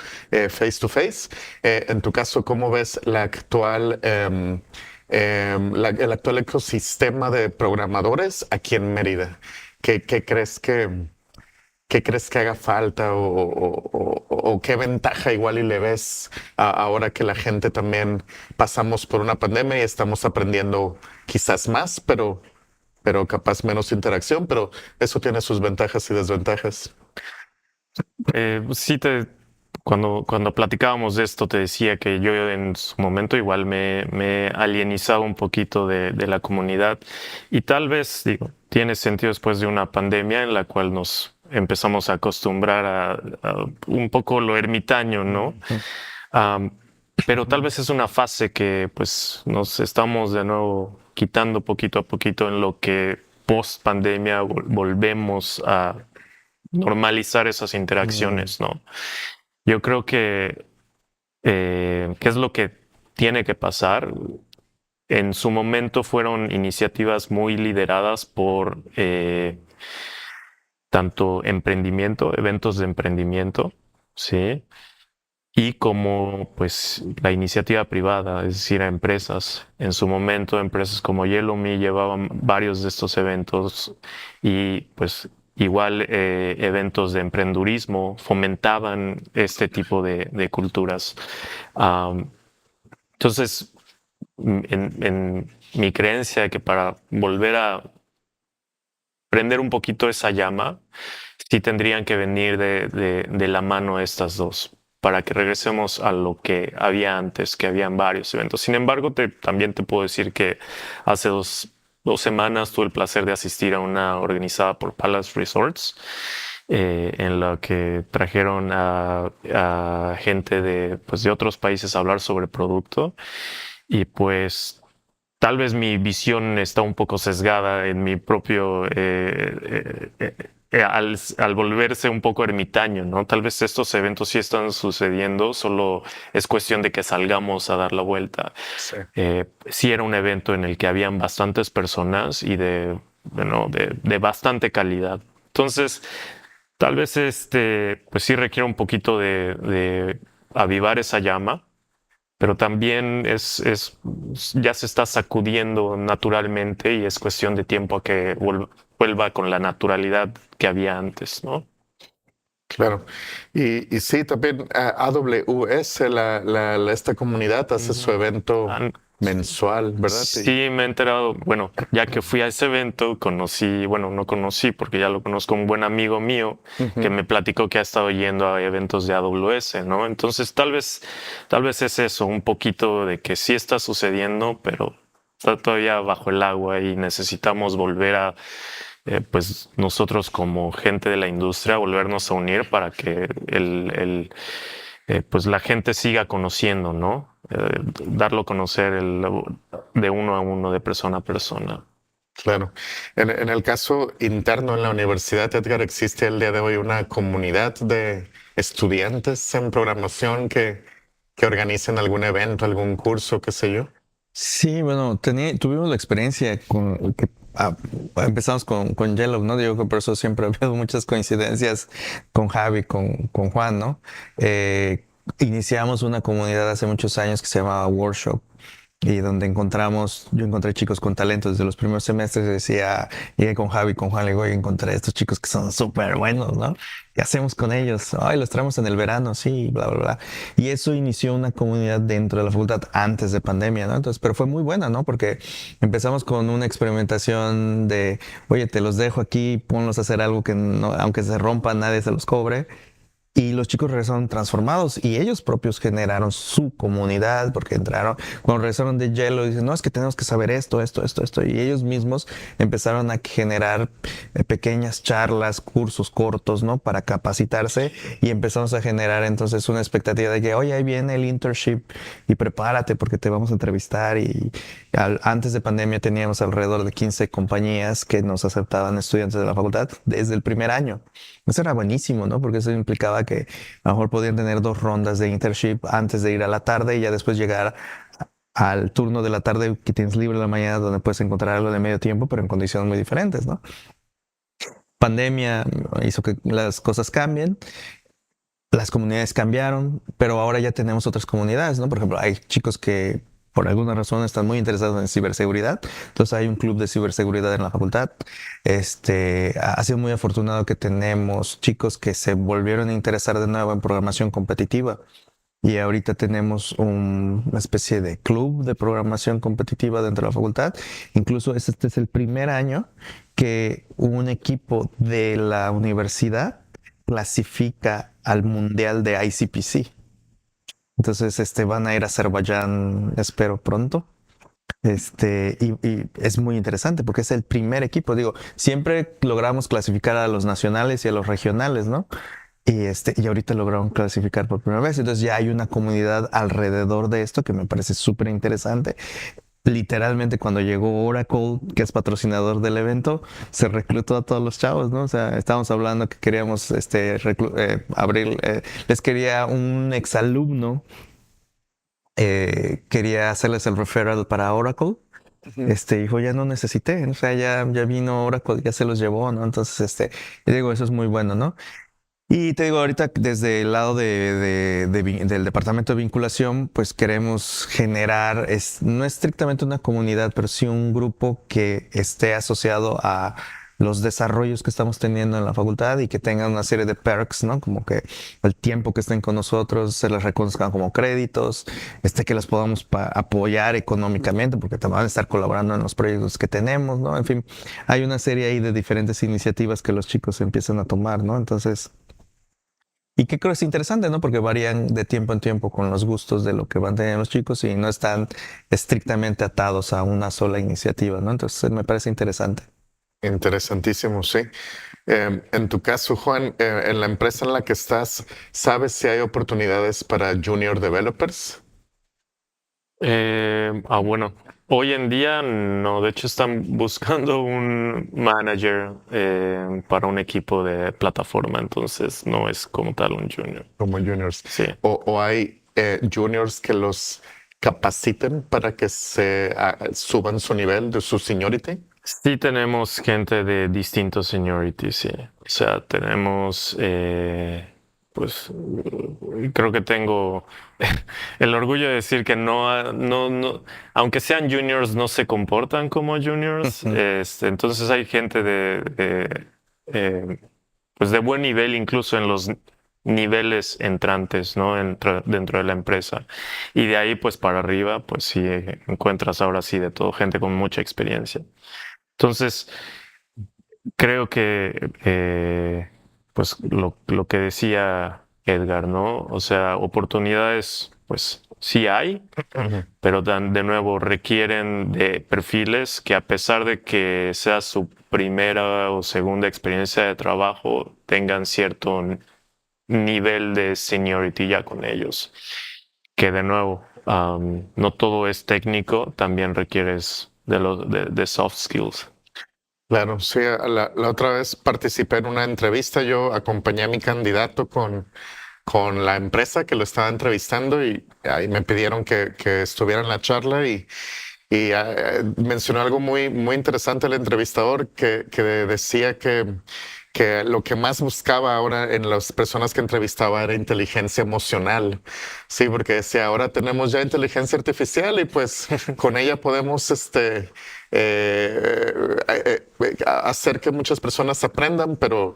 face to face. En tu caso, ¿cómo ves el actual ecosistema de programadores aquí en Mérida? ¿Qué crees qué crees que haga falta o qué ventaja igual y le ves ahora que la gente también pasamos por una pandemia y estamos aprendiendo quizás más, pero capaz menos interacción, pero eso tiene sus ventajas y desventajas. Sí, cuando platicábamos de esto, te decía que yo en su momento igual me alienizaba un poquito de la comunidad y tal vez, digo, tiene sentido después de una pandemia en la cual nos empezamos a acostumbrar a un poco lo ermitaño, ¿no? Am, pero tal vez es una fase que pues nos estamos de nuevo quitando poquito a poquito en lo que post pandemia volvemos a normalizar esas interacciones, ¿no? Yo creo que ¿qué es lo que tiene que pasar? En su momento fueron iniciativas muy lideradas por tanto emprendimiento, eventos de emprendimiento, ¿sí? Y como pues la iniciativa privada, es decir, a empresas. En su momento, empresas como Yellow Me llevaban varios de estos eventos y pues igual eventos de emprendurismo fomentaban este tipo de culturas. Um, entonces, en mi creencia que para volver a prender un poquito esa llama, sí tendrían que venir de la mano estas dos, para que regresemos a lo que había antes, que habían varios eventos. Sin embargo, también te puedo decir que hace dos semanas tuve el placer de asistir a una organizada por Palace Resorts, en la que trajeron a gente pues, de otros países a hablar sobre producto. Y pues tal vez mi visión está un poco sesgada en mi propio, al volverse un poco ermitaño, ¿no? Tal vez estos eventos sí están sucediendo, solo es cuestión de que salgamos a dar la vuelta. Sí. Sí era un evento en el que habían bastantes personas y de bastante calidad. Entonces, tal vez pues sí requiere un poquito de avivar esa llama, pero también ya se está sacudiendo naturalmente y es cuestión de tiempo a que vuelva con la naturalidad que había antes, ¿no? Claro. Y sí, también AWS, esta comunidad hace su evento Ah, mensual, ¿verdad? Sí, me he enterado, bueno, ya que fui a ese evento, no conocí porque ya lo conozco, un buen amigo mío que me platicó que ha estado yendo a eventos de AWS, ¿no? Entonces tal vez es eso, un poquito de que sí está sucediendo, pero está todavía bajo el agua y necesitamos volver a, pues nosotros como gente de la industria, volvernos a unir para que pues la gente siga conociendo, ¿no? Darlo a conocer de uno a uno, de persona a persona. Claro. En el caso interno en la universidad, Edgar, ¿existe el día de hoy una comunidad de estudiantes en programación que organicen algún evento, algún curso, qué sé yo? Sí, bueno, tuvimos la experiencia empezamos con Yellow, ¿no? Digo que por eso siempre ha habido muchas coincidencias con Javi, con Juan, ¿no? Iniciamos una comunidad hace muchos años que se llamaba Workshop y donde yo encontré chicos con talento desde los primeros semestres. Llegué con Javi, con Juan, le digo, oye, encontré estos chicos que son súper buenos, ¿no? ¿Qué hacemos con ellos? Ay, los traemos en el verano, sí, bla, bla, bla. Y eso inició una comunidad dentro de la facultad antes de pandemia, ¿no? Entonces, pero fue muy buena, ¿no? Porque empezamos con una experimentación de, oye, te los dejo aquí, ponlos a hacer algo que no, aunque se rompa, nadie se los cobre. Y los chicos regresaron transformados y ellos propios generaron su comunidad porque cuando regresaron de Yellow, dicen, no, es que tenemos que saber esto. Y ellos mismos empezaron a generar pequeñas charlas, cursos cortos, ¿no? Para capacitarse y empezamos a generar entonces una expectativa de que, oye, ahí viene el internship y prepárate porque te vamos a entrevistar. Y antes de pandemia teníamos alrededor de 15 compañías que nos aceptaban estudiantes de la facultad desde el primer año. Eso era buenísimo, ¿no? Porque eso implicaba que a lo mejor podían tener 2 rondas de internship antes de ir a la tarde y ya después llegar al turno de la tarde que tienes libre en la mañana donde puedes encontrar algo de medio tiempo, pero en condiciones muy diferentes, ¿no? Pandemia hizo que las cosas cambien, las comunidades cambiaron, pero ahora ya tenemos otras comunidades, ¿no? Por ejemplo, hay chicos que por alguna razón están muy interesados en ciberseguridad. Entonces hay un club de ciberseguridad en la facultad. Ha sido muy afortunado que tenemos chicos que se volvieron a interesar de nuevo en programación competitiva. Y ahorita tenemos una especie de club de programación competitiva dentro de la facultad. Incluso este es el primer año que un equipo de la universidad clasifica al mundial de ICPC. Entonces, van a ir a Azerbaiyán, espero pronto. Y es muy interesante porque es el primer equipo. Digo, siempre logramos clasificar a los nacionales y a los regionales, ¿no? Y ahorita lograron clasificar por primera vez. Entonces ya hay una comunidad alrededor de esto que me parece súper interesante. Literalmente cuando llegó Oracle, que es patrocinador del evento, se reclutó a todos los chavos, ¿no? O sea, estábamos hablando que queríamos abrir, les quería un exalumno, quería hacerles el referral para Oracle. Dijo, ya no necesité, o sea, ya vino Oracle, ya se los llevó, ¿no? Entonces, y digo, eso es muy bueno, ¿no? Y te digo, ahorita desde el lado del departamento de vinculación, pues queremos generar, no estrictamente una comunidad, pero sí un grupo que esté asociado a los desarrollos que estamos teniendo en la facultad y que tengan una serie de perks, ¿no? Como que el tiempo que estén con nosotros se les reconozcan como créditos, que los podamos apoyar económicamente porque también van a estar colaborando en los proyectos que tenemos, ¿no? En fin, hay una serie ahí de diferentes iniciativas que los chicos empiezan a tomar, ¿no? Entonces... Y que creo que es interesante, ¿no? Porque varían de tiempo en tiempo con los gustos de lo que van teniendo los chicos y no están estrictamente atados a una sola iniciativa, ¿no? Entonces me parece interesante. Interesantísimo, sí. En tu caso, Juan, en la empresa en la que estás, ¿sabes si hay oportunidades para junior developers? Bueno, hoy en día no, de hecho están buscando un manager para un equipo de plataforma, entonces no es como tal un junior. Como juniors. Sí. ¿O hay juniors que los capaciten para que suban su nivel de su seniority? Sí tenemos gente de distintos seniority, sí. O sea, tenemos, pues, creo que tengo el orgullo de decir que no, aunque sean juniors, no se comportan como juniors. Entonces hay gente pues de buen nivel incluso en niveles entrantes, ¿no? Dentro de la empresa. Y de ahí, pues para arriba, pues sí encuentras ahora sí de todo, gente con mucha experiencia. Entonces, creo que, pues lo que decía Edgar, ¿no? O sea, oportunidades, pues sí hay, pero de nuevo requieren de perfiles que a pesar de que sea su primera o segunda experiencia de trabajo, tengan cierto nivel de seniority ya con ellos. Que de nuevo, no todo es técnico, también requieres de soft skills. Claro, sí, la otra vez participé en una entrevista, yo acompañé a mi candidato con la empresa que lo estaba entrevistando y ahí me pidieron que estuviera en la charla y mencionó algo muy interesante el entrevistador que decía que lo que más buscaba ahora en las personas que entrevistaba era inteligencia emocional. Sí, porque decía, ahora tenemos ya inteligencia artificial y pues con ella podemos hacer que muchas personas aprendan, pero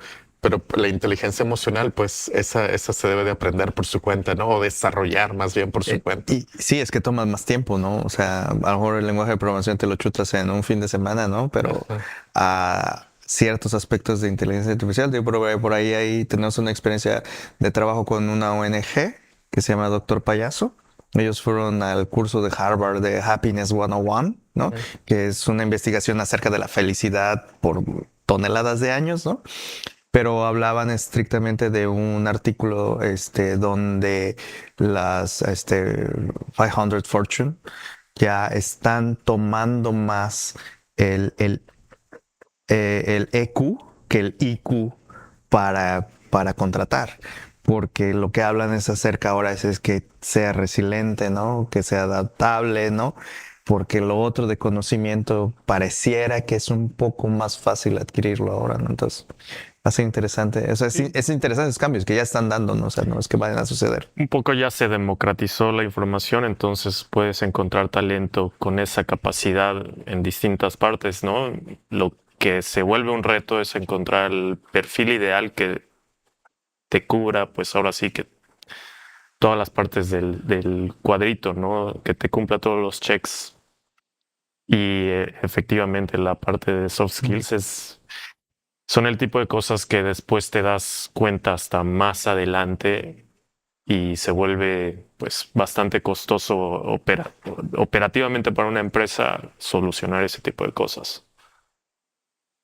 la inteligencia emocional, pues esa se debe de aprender por su cuenta, ¿no? O desarrollar más bien por su cuenta. Y sí, es que toma más tiempo, ¿no? O sea, a lo mejor el lenguaje de programación te lo chutas en un fin de semana, ¿no? Pero a ciertos aspectos de inteligencia artificial, por ahí tenemos una experiencia de trabajo con una ONG que se llama Doctor Payaso. Ellos fueron al curso de Harvard de Happiness 101, ¿no? Que es una investigación acerca de la felicidad por toneladas de años, ¿no? Pero hablaban estrictamente de un artículo donde las 500 Fortune ya están tomando más el EQ que el IQ para contratar. Porque lo que hablan es acerca ahora es que sea resiliente, ¿no? Que sea adaptable, ¿no? Porque lo otro de conocimiento pareciera que es un poco más fácil adquirirlo ahora, ¿no? Entonces, hace interesante. O sea, es interesante esos cambios que ya están dando, ¿no? O sea, no es que vayan a suceder. Un poco ya se democratizó la información, entonces puedes encontrar talento con esa capacidad en distintas partes, ¿no? Lo que se vuelve un reto es encontrar el perfil ideal que te cubra, pues ahora sí que todas las partes del cuadrito, ¿no? Que te cumpla todos los checks. Y efectivamente la parte de soft skills son el tipo de cosas que después te das cuenta hasta más adelante y se vuelve pues bastante costoso operativamente para una empresa solucionar ese tipo de cosas.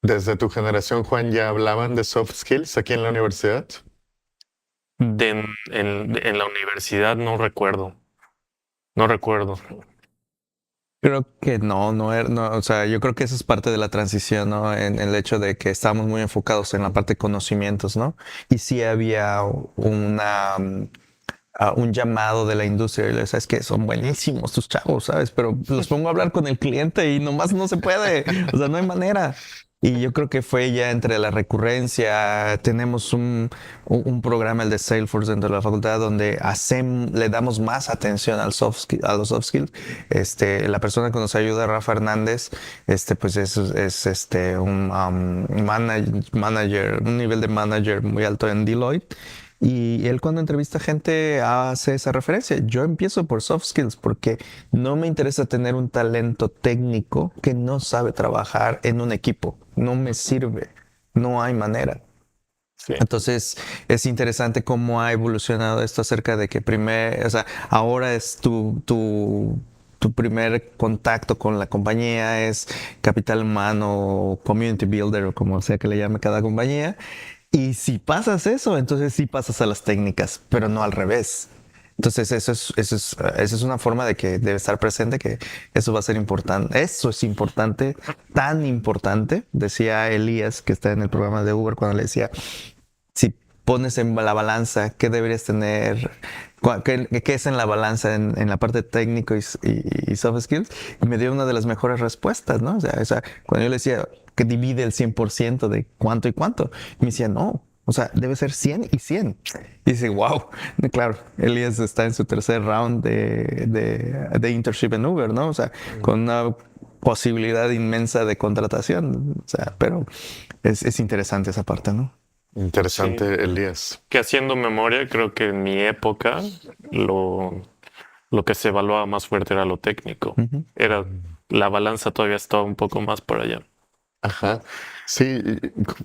Desde tu generación, Juan, ¿ya hablaban de soft skills aquí en la universidad? En la universidad no recuerdo. No recuerdo. Creo que no, o sea, yo creo que eso es parte de la transición, ¿no? En el hecho de que estábamos muy enfocados en la parte de conocimientos, ¿no? Y sí había un llamado de la industria, y sabes que son buenísimos tus chavos, ¿sabes? Pero los pongo a hablar con el cliente y nomás no se puede, o sea, no hay manera. Y yo creo que fue ya entre la recurrencia, tenemos un programa, el de Salesforce dentro de la facultad, donde le damos más atención a los soft skills. La persona que nos ayuda, Rafa Hernández, pues es un manager, un nivel de manager muy alto en Deloitte. Y él cuando entrevista gente hace esa referencia. Yo empiezo por soft skills porque no me interesa tener un talento técnico que no sabe trabajar en un equipo. No me sirve. No hay manera. Sí. Entonces es interesante cómo ha evolucionado esto acerca de que o sea, ahora es tu primer contacto con la compañía es capital humano, community builder o como sea que le llame cada compañía. Y si pasas eso, entonces sí pasas a las técnicas, pero no al revés. Entonces eso es una forma de que debe estar presente, que eso va a ser importante. Eso es importante, tan importante, decía Elías, que está en el programa de Uber, cuando le decía, si pones en la balanza, ¿qué deberías tener? ¿Qué es en la balanza en la parte técnico y soft skills? Y me dio una de las mejores respuestas, ¿no? O sea, cuando yo le decía que divide el 100% de cuánto y cuánto, y me decía, no, o sea, debe ser 100 y 100. Y dice, wow, claro, Elías está en su tercer round de internship en Uber, ¿no? O sea, con una posibilidad inmensa de contratación, o sea, pero es interesante esa parte, ¿no? Interesante, Sí. Elías. Que haciendo memoria, creo que en mi época lo que se evaluaba más fuerte era lo técnico. Ujú. Era la balanza todavía estaba un poco más por allá. Ajá. Sí,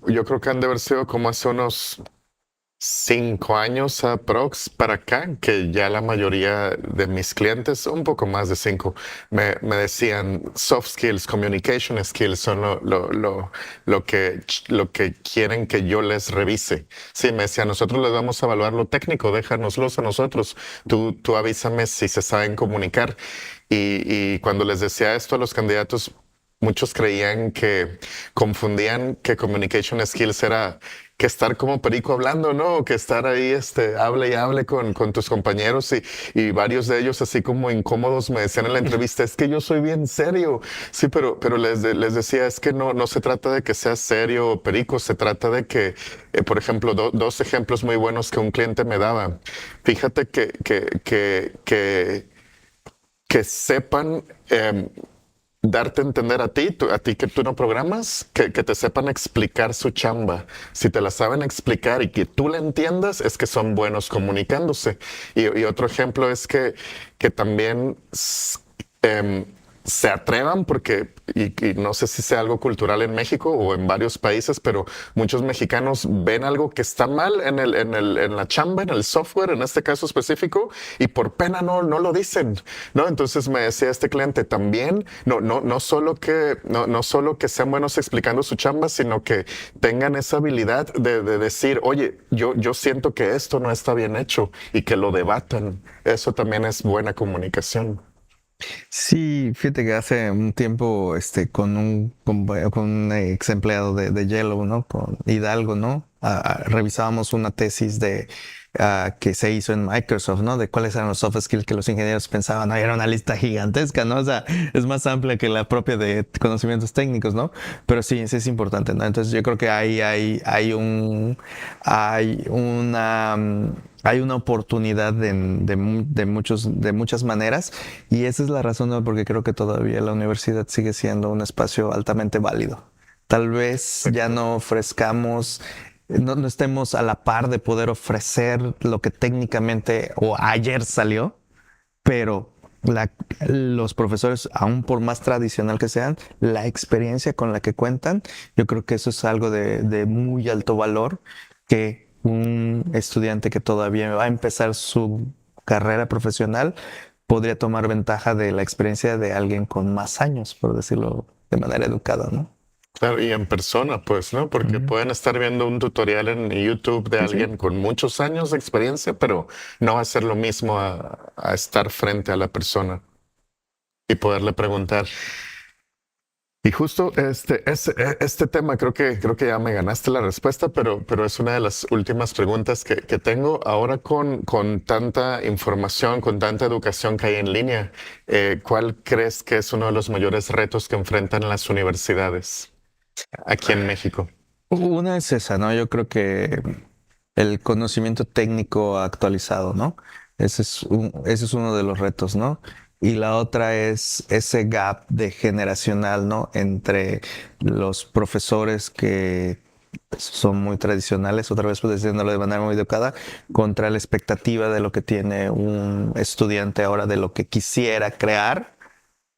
yo creo que han de haber sido como hace unos 5 años aprox para acá, que ya la mayoría de mis clientes, un poco más de 5, me decían soft skills, communication skills son lo que quieren que yo les revise. Sí, me decían, nosotros les vamos a evaluar lo técnico, déjanoslos a nosotros. Tú avísame si se saben comunicar. Y cuando les decía esto a los candidatos, muchos creían que confundían que communication skills era que estar como perico hablando, ¿no? Que estar ahí, hable y hable con tus compañeros y varios de ellos así como incómodos me decían en la entrevista, es que yo soy bien serio. Sí, pero les decía, es que no se trata de que seas serio o perico, se trata de que, por ejemplo, dos ejemplos muy buenos que un cliente me daba. Fíjate que sepan darte a entender a ti, a ti que tú no programas, que te sepan explicar su chamba. Si te la saben explicar y que tú la entiendas, es que son buenos comunicándose. Y otro ejemplo es que también se atrevan, porque, y no sé si sea algo cultural en México o en varios países, pero muchos mexicanos ven algo que está mal en la chamba, en el software, en este caso específico, y por pena no lo dicen, ¿no? Entonces me decía este cliente también, no solo que sean buenos explicando su chamba, sino que tengan esa habilidad de decir, oye, yo siento que esto no está bien hecho y que lo debatan. Eso también es buena comunicación. Sí, fíjate que hace un tiempo, con un ex empleado de Yellow, ¿no? Con Hidalgo, ¿no? Revisábamos una tesis que se hizo en Microsoft, ¿no? De cuáles eran los soft skills que los ingenieros pensaban, ¿no? Era una lista gigantesca, ¿no? O sea, es más amplia que la propia de conocimientos técnicos, ¿no? Pero sí es importante, ¿no? Entonces yo creo que hay una, hay una oportunidad de muchas maneras, y esa es la razón, ¿no? Porque creo que todavía la universidad sigue siendo un espacio altamente válido. Tal vez ya no ofrezcamos, no estemos a la par de poder ofrecer lo que técnicamente o ayer salió, pero los profesores, aún por más tradicional que sean, la experiencia con la que cuentan, yo creo que eso es algo de muy alto valor, que un estudiante que todavía va a empezar su carrera profesional podría tomar ventaja de la experiencia de alguien con más años, por decirlo de manera educada, ¿no? Claro, y en persona, pues, ¿no? Porque Ujú. pueden estar viendo un tutorial en YouTube de Sí, sí. alguien con muchos años de experiencia, pero no va a ser lo mismo a estar frente a la persona y poderle preguntar. Y justo este tema, creo que ya me ganaste la respuesta, pero es una de las últimas preguntas que tengo ahora con tanta información, con tanta educación que hay en línea. ¿Cuál crees que es uno de los mayores retos que enfrentan las universidades aquí en México? Una es esa, ¿no? Yo creo que el conocimiento técnico actualizado, ¿no? Ese es uno de los retos, ¿no? Y la otra es ese gap de generacional, ¿no? Entre los profesores que son muy tradicionales, otra vez pues diciéndolo de manera muy educada, contra la expectativa de lo que tiene un estudiante ahora, de lo que quisiera crear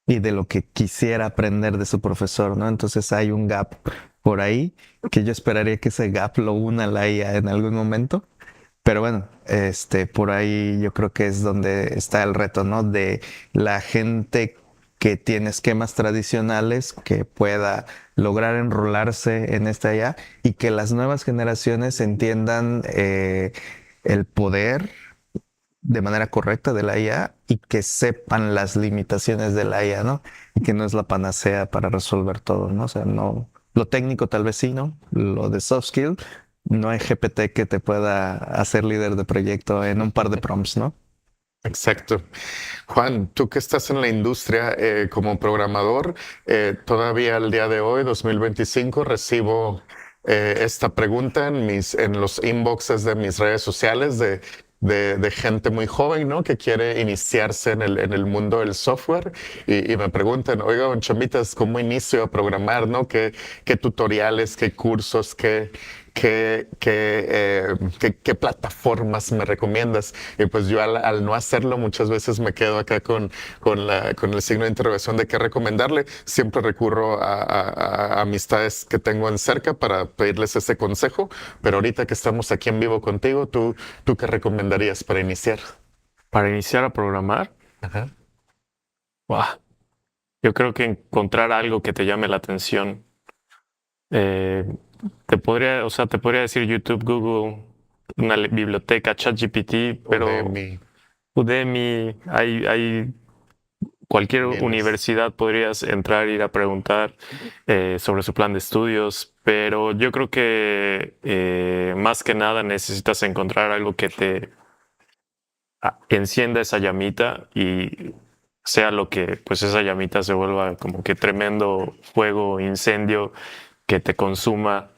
y de lo que quisiera aprender de su profesor, ¿no? Entonces hay un gap por ahí que yo esperaría que ese gap lo una la IA en algún momento. Pero bueno, por ahí yo creo que es donde está el reto, ¿no? De la gente que tiene esquemas tradicionales que pueda lograr enrolarse en esta IA, y que las nuevas generaciones entiendan el poder de manera correcta de la IA, y que sepan las limitaciones de la IA, ¿no? Y que no es la panacea para resolver todo, ¿no? O sea, no, lo técnico tal vez sí, ¿no? Lo de soft skill, no hay GPT que te pueda hacer líder de proyecto en un par de prompts, ¿no? Exacto. Juan, tú que estás en la industria como programador, todavía al día de hoy, 2025, recibo esta pregunta en los inboxes de mis redes sociales de gente muy joven, ¿no? Que quiere iniciarse en el mundo del software y me preguntan, oiga, don Chamitas, ¿cómo inicio a programar, ¿no? ¿Qué tutoriales, qué cursos, ¿qué plataformas me recomiendas? Y pues yo al no hacerlo muchas veces me quedo acá con el signo de interrogación de qué recomendarle. Siempre recurro a amistades que tengo en cerca para pedirles ese consejo, pero ahorita que estamos aquí en vivo contigo, ¿tú qué recomendarías para iniciar? Para iniciar a programar, Ajá. ¡guau! Yo creo que encontrar algo que te llame la atención. Eh, te podría decir YouTube, Google, una biblioteca, ChatGPT, pero Udemy, hay cualquier Vienes. universidad podrías entrar, ir a preguntar sobre su plan de estudios, pero yo creo que más que nada necesitas encontrar algo que te encienda esa llamita y sea lo que pues esa llamita se vuelva como que tremendo fuego, incendio que te consuma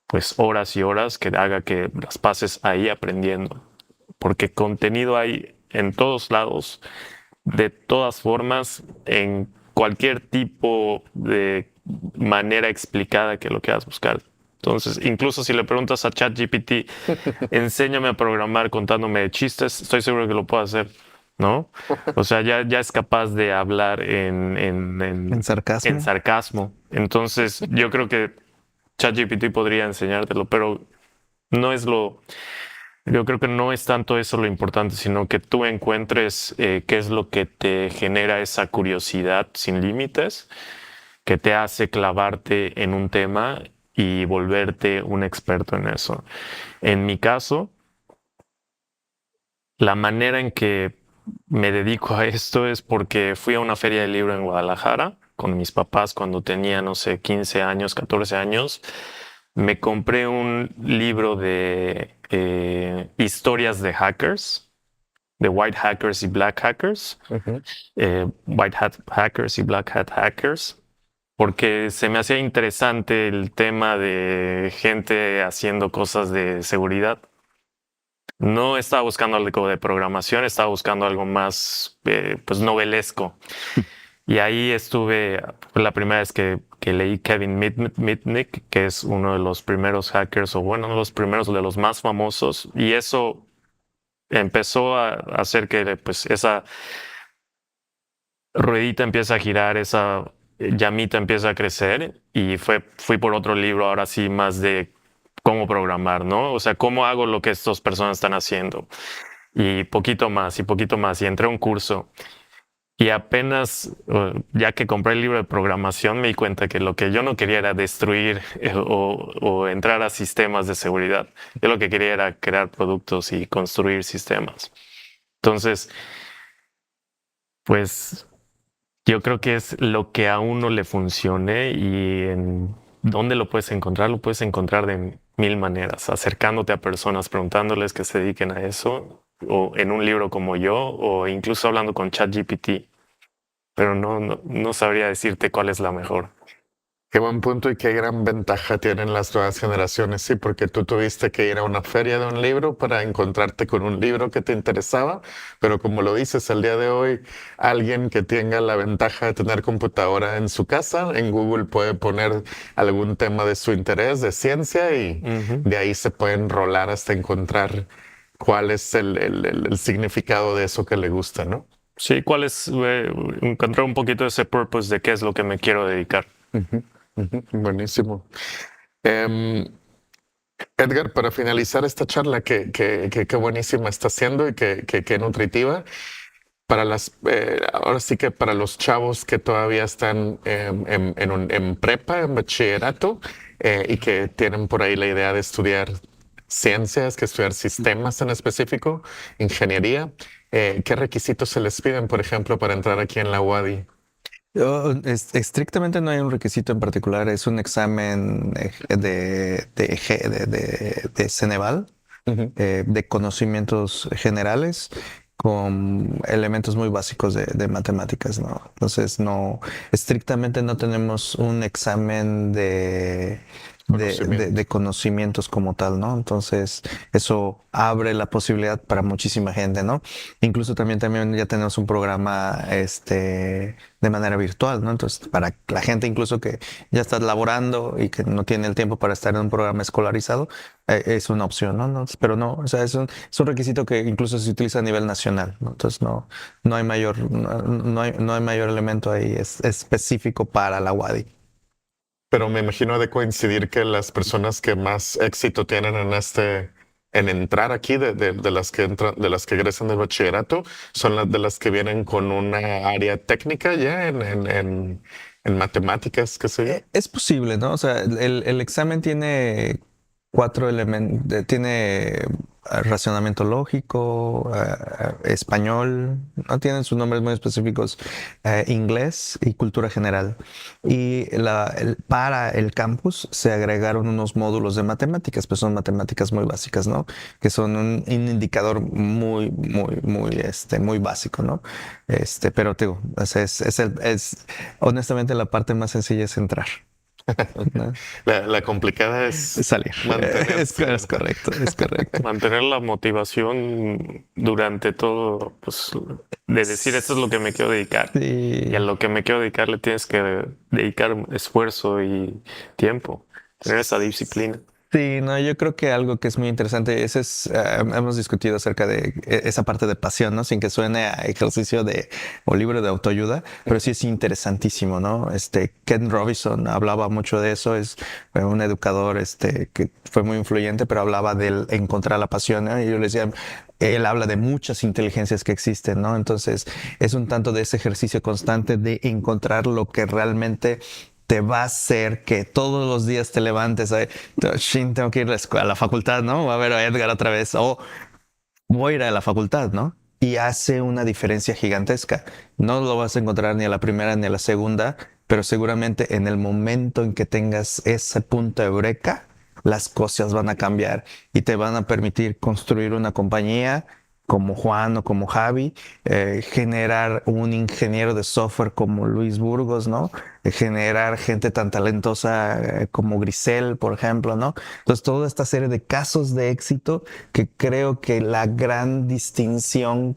pues horas y horas, que haga que las pases ahí aprendiendo, porque contenido hay en todos lados, de todas formas, en cualquier tipo de manera explicada que lo quieras buscar. Entonces, incluso si le preguntas a ChatGPT, enséñame a programar contándome chistes, estoy seguro que lo puede hacer, ¿no? O sea, ya es capaz de hablar En sarcasmo. en sarcasmo. Entonces, yo creo que ChatGPT podría enseñártelo, pero no es yo creo que no es tanto eso lo importante, sino que tú encuentres qué es lo que te genera esa curiosidad sin límites, que te hace clavarte en un tema y volverte un experto en eso. En mi caso, la manera en que me dedico a esto es porque fui a una feria del libro en Guadalajara con mis papás cuando tenía, no sé, 15 años, 14 años. Me compré un libro de historias de hackers, de white hackers y black hackers, Ujú. white hat hackers y black hat hackers, porque se me hacía interesante el tema de gente haciendo cosas de seguridad. No estaba buscando algo de programación, estaba buscando algo más pues novelesco. Y ahí estuve, fue la primera vez que leí Kevin Mitnick, que es uno de los primeros hackers, o bueno, los primeros de los más famosos. Y eso empezó a hacer que pues esa ruedita empiece a girar, esa llamita empieza a crecer. Y fui por otro libro, ahora sí, más de cómo programar, ¿no? O sea, cómo hago lo que estas personas están haciendo. Y poquito más, y poquito más. Y entré a un curso. Y apenas, ya que compré el libro de programación, me di cuenta que lo que yo no quería era destruir o entrar a sistemas de seguridad. Yo lo que quería era crear productos y construir sistemas. Entonces, pues yo creo que es lo que a uno le funcione y en dónde lo puedes encontrar de mil maneras, acercándote a personas, preguntándoles que se dediquen a eso, o en un libro como yo, o incluso hablando con ChatGPT. Pero no sabría decirte cuál es la mejor. Qué buen punto y qué gran ventaja tienen las nuevas generaciones, sí, porque tú tuviste que ir a una feria de un libro para encontrarte con un libro que te interesaba, pero como lo dices, al día de hoy, alguien que tenga la ventaja de tener computadora en su casa, en Google puede poner algún tema de su interés, de ciencia, y Ujú. de ahí se pueden rolar hasta encontrar cuál es el significado de eso que le gusta, ¿no? Sí, ¿cuál es? Encontrar un poquito ese purpose de qué es lo que me quiero dedicar. Ujú, ujú, buenísimo. Em, Edgar, para finalizar esta charla, que buenísima está siendo y que nutritiva, para ahora sí que para los chavos que todavía están en prepa, en bachillerato, y que tienen por ahí la idea de estudiar ciencias, que estudiar sistemas en específico, ingeniería, ¿qué requisitos se les piden, por ejemplo, para entrar aquí en la UADY? Estrictamente no hay un requisito en particular, es un examen de Ceneval, Ujú. de conocimientos generales con elementos muy básicos de matemáticas, ¿no? Entonces, no, estrictamente no tenemos un examen de conocimientos como tal, ¿no? Entonces, eso abre la posibilidad para muchísima gente, ¿no? Incluso también ya tenemos un programa, de manera virtual, ¿no? Entonces, para la gente incluso que ya está laborando y que no tiene el tiempo para estar en un programa escolarizado, es una opción, ¿no? Pero no, o sea, es un requisito que incluso se utiliza a nivel nacional, ¿no? Entonces, no hay mayor, no hay mayor elemento ahí específico para la UADY. Pero me imagino de coincidir que las personas que más éxito tienen en entrar aquí, de las que entran, de las que egresan del bachillerato, son las de las que vienen con una área técnica ya en matemáticas, qué sé yo. Es posible, ¿no? O sea, el examen tiene 4 elementos, tiene racionamiento lógico, español, no tienen sus nombres muy específicos, inglés y cultura general. Y para el campus se agregaron unos módulos de matemáticas, pues son matemáticas muy básicas, ¿no? Que son un indicador muy básico, ¿no? Pero te digo, o sea, honestamente la parte más sencilla es entrar. ¿No? La complicada es Salir. mantenerse. Es correcto, es correcto. Mantener la motivación durante todo, pues, de decir esto es lo que me quiero dedicar. Sí. Y a lo que me quiero dedicar le tienes que dedicar esfuerzo y tiempo, tener esa disciplina. Sí, no, yo creo que algo que es muy interesante, hemos discutido acerca de esa parte de pasión, ¿no? Sin que suene a ejercicio o libro de autoayuda, pero sí es interesantísimo, ¿no? Ken Robinson hablaba mucho de eso, es un educador, que fue muy influyente, pero hablaba de encontrar la pasión, ¿no? Y yo le decía, él habla de muchas inteligencias que existen, ¿no? Entonces, es un tanto de ese ejercicio constante de encontrar lo que realmente te va a hacer que todos los días te levantes, tengo que ir a la facultad, ¿no? Voy a ver a Edgar otra vez, o voy a ir a la facultad, ¿no? Y hace una diferencia gigantesca. No lo vas a encontrar ni a la primera ni a la segunda, pero seguramente en el momento en que tengas ese punto de eureka, las cosas van a cambiar y te van a permitir construir una compañía como Juan o como Javi, generar un ingeniero de software como Luis Burgos, ¿no? Generar gente tan talentosa como Grisel, por ejemplo, ¿no? Entonces, toda esta serie de casos de éxito que creo que la gran distinción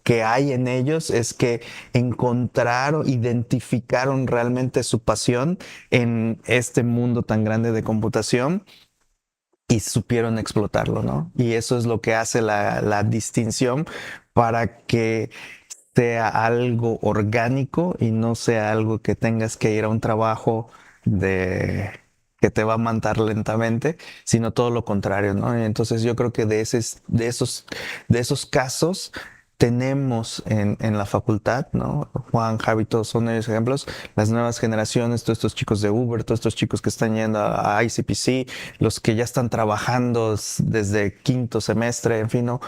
que hay en ellos es que encontraron, identificaron realmente su pasión en este mundo tan grande de computación y supieron explotarlo, ¿no? Y eso es lo que hace la distinción para que sea algo orgánico y no sea algo que tengas que ir a un trabajo que te va a matar lentamente, sino todo lo contrario, ¿no? Y entonces yo creo que de esos casos tenemos en la facultad, ¿no? Juan, Javi, todos son ellos ejemplos. Las nuevas generaciones, todos estos chicos de Uber, todos estos chicos que están yendo a ICPC, los que ya están trabajando desde quinto semestre, en fin, ¿no?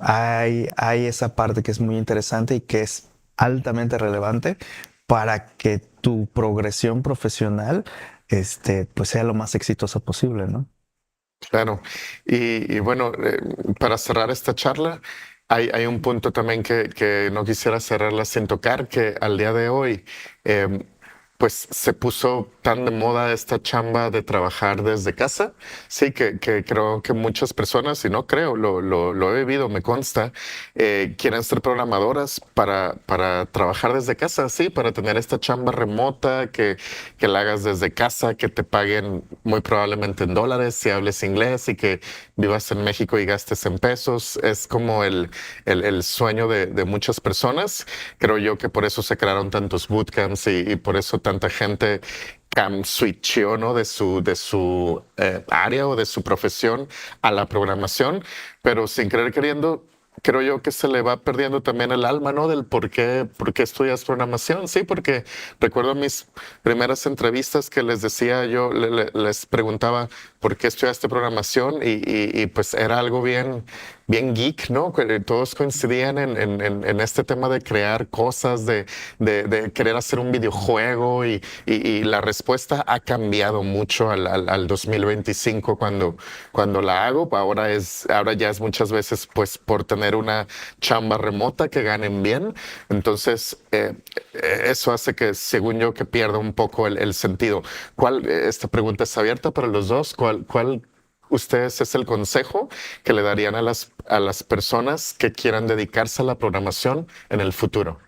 Hay esa parte que es muy interesante y que es altamente relevante para que tu progresión profesional, pues sea lo más exitosa posible, ¿no? Claro. Y bueno, para cerrar esta charla, hay un punto también que no quisiera cerrarla sin tocar, que al día de hoy, pues se puso tan de moda esta chamba de trabajar desde casa, sí, que creo que muchas personas, y no creo, lo he vivido, me consta, quieren ser programadoras para trabajar desde casa, sí, para tener esta chamba remota, que la hagas desde casa, que te paguen muy probablemente en dólares si hables inglés y que vivas en México y gastes en pesos. Es como el sueño de muchas personas. Creo yo que por eso se crearon tantos bootcamps y por eso tanta gente switchó, ¿no? de su área o de su profesión a la programación, pero sin querer queriendo, creo yo que se le va perdiendo también el alma, ¿no? Del por qué estudias programación. Sí, porque recuerdo mis primeras entrevistas que les decía yo, les preguntaba, ¿por qué estudiaste programación? Y pues era algo bien geek, ¿no? Que todos coincidían en este tema de crear cosas, de querer hacer un videojuego y la respuesta ha cambiado mucho al 2025 cuando la hago. Ahora ya es muchas veces pues por tener una chamba remota que ganen bien. Entonces, eso hace que, según yo, que pierda un poco el sentido. Esta pregunta es abierta para los dos. ¿Cuál ustedes es el consejo que le darían a las personas que quieran dedicarse a la programación en el futuro?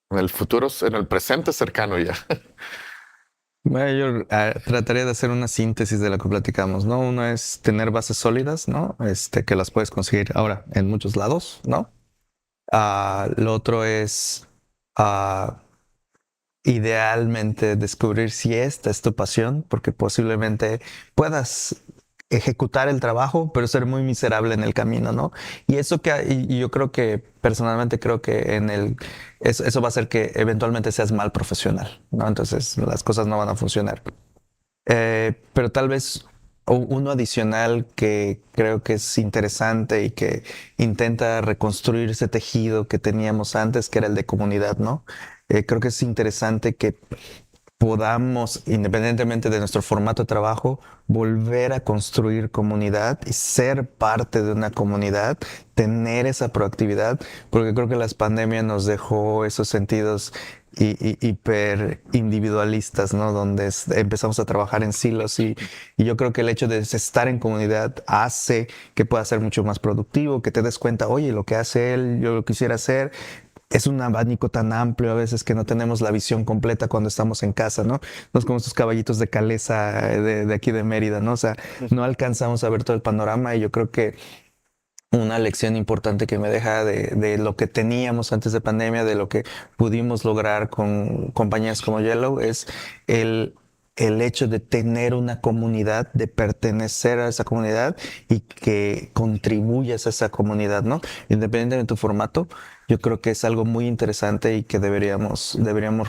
En el presente cercano ya. Bueno, yo trataría de hacer una síntesis de lo que platicamos, ¿no? Uno es tener bases sólidas, ¿no? Que las puedes conseguir ahora en muchos lados, ¿no? Lo otro es idealmente descubrir si esta es tu pasión, porque posiblemente puedas ejecutar el trabajo, pero ser muy miserable en el camino, ¿no? Y yo creo que, personalmente creo que eso va a hacer que eventualmente seas mal profesional, ¿no? Entonces las cosas no van a funcionar. Pero tal vez uno adicional que creo que es interesante y que intenta reconstruir ese tejido que teníamos antes, que era el de comunidad, ¿no? Creo que es interesante que podamos, independientemente de nuestro formato de trabajo, volver a construir comunidad y ser parte de una comunidad, tener esa proactividad, porque creo que las pandemias nos dejó esos sentidos hiper individualistas, ¿no? Donde empezamos a trabajar en silos y yo creo que el hecho de estar en comunidad hace que puedas ser mucho más productivo, que te des cuenta, oye, lo que hace él, yo lo quisiera hacer. Es un abanico tan amplio a veces que no tenemos la visión completa cuando estamos en casa, ¿no? No es como estos caballitos de Calesa de aquí de Mérida, ¿no? O sea, no alcanzamos a ver todo el panorama y yo creo que una lección importante que me deja de lo que teníamos antes de pandemia, de lo que pudimos lograr con compañías como Yellow, es el, el hecho de tener una comunidad, de pertenecer a esa comunidad y que contribuyas a esa comunidad, ¿no? Independientemente de tu formato, yo creo que es algo muy interesante y que deberíamos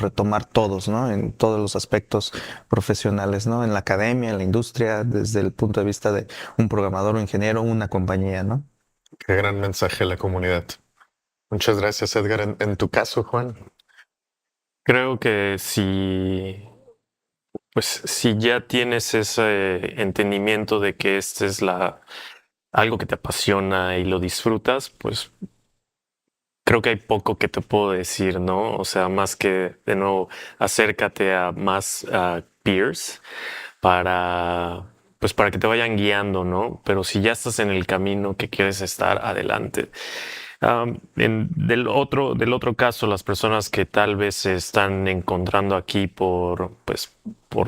retomar todos, ¿no? En todos los aspectos profesionales, ¿no? En la academia, en la industria, desde el punto de vista de un programador o ingeniero, una compañía, ¿no? Qué gran mensaje a la comunidad. Muchas gracias, Edgar. En tu caso, Juan. Creo que si ya tienes ese entendimiento de que este es algo que te apasiona y lo disfrutas, pues creo que hay poco que te puedo decir, ¿no? O sea, más que, de nuevo, acércate a más peers para que te vayan guiando, ¿no? Pero si ya estás en el camino que quieres estar, adelante. Del otro caso, las personas que tal vez se están encontrando aquí por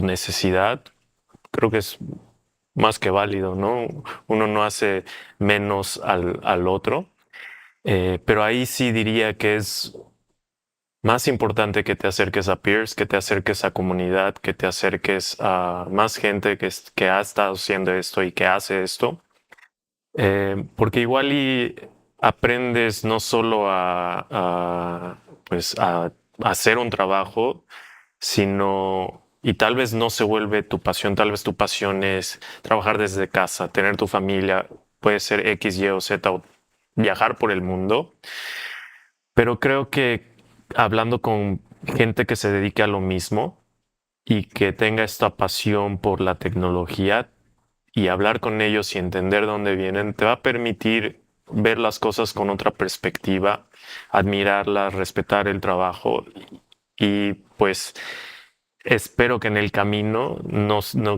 necesidad, creo que es más que válido, ¿no? Uno no hace menos al otro, pero ahí sí diría que es más importante que te acerques a peers, que te acerques a comunidad, que te acerques a más gente que ha estado haciendo esto y que hace esto, porque igual y aprendes no solo a hacer un trabajo, sino, y tal vez no se vuelve tu pasión, tal vez tu pasión es trabajar desde casa, tener tu familia, puede ser X, Y o Z, o viajar por el mundo, pero creo que hablando con gente que se dedique a lo mismo y que tenga esta pasión por la tecnología y hablar con ellos y entender dónde vienen, te va a permitir ver las cosas con otra perspectiva, admirarlas, respetar el trabajo y pues espero que en el camino,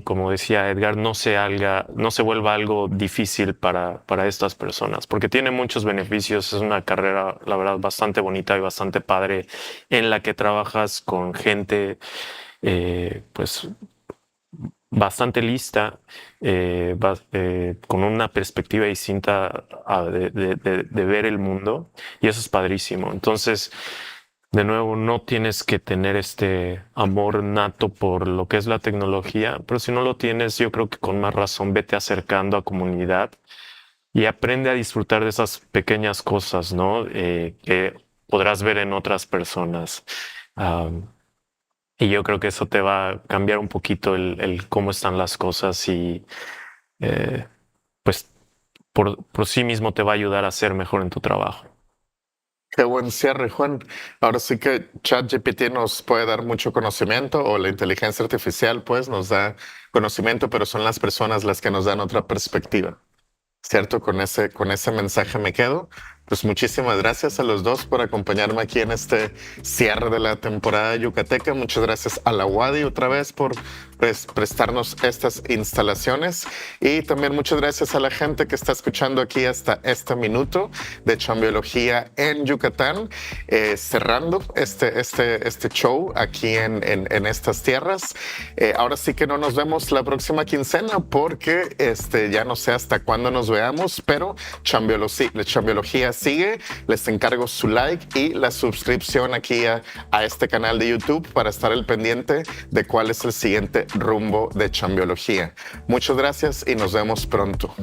como decía Edgar, no se vuelva algo difícil para estas personas, porque tiene muchos beneficios. Es una carrera, la verdad, bastante bonita y bastante padre, en la que trabajas con gente, pues, bastante lista, con una perspectiva distinta de ver el mundo, y eso es padrísimo. Entonces, de nuevo, no tienes que tener este amor nato por lo que es la tecnología, pero si no lo tienes, yo creo que con más razón vete acercando a comunidad y aprende a disfrutar de esas pequeñas cosas, ¿no? Que podrás ver en otras personas. Y yo creo que eso te va a cambiar un poquito el cómo están las cosas y pues por sí mismo te va a ayudar a ser mejor en tu trabajo. Qué buen cierre, Juan. Ahora sí que ChatGPT nos puede dar mucho conocimiento o la inteligencia artificial pues nos da conocimiento, pero son las personas las que nos dan otra perspectiva. ¿Cierto? Con ese mensaje me quedo. Pues muchísimas gracias a los dos por acompañarme aquí en este cierre de la temporada yucateca. Muchas gracias a la UADY otra vez por prestarnos estas instalaciones y también muchas gracias a la gente que está escuchando aquí hasta este minuto de Chambiología en Yucatán, cerrando este show aquí en estas tierras. Ahora sí que no nos vemos la próxima quincena porque ya no sé hasta cuándo nos veamos, pero Chambiología sigue. Les encargo su like y la suscripción aquí a este canal de YouTube para estar al pendiente de cuál es el siguiente rumbo de Chambiología. Muchas gracias y nos vemos pronto.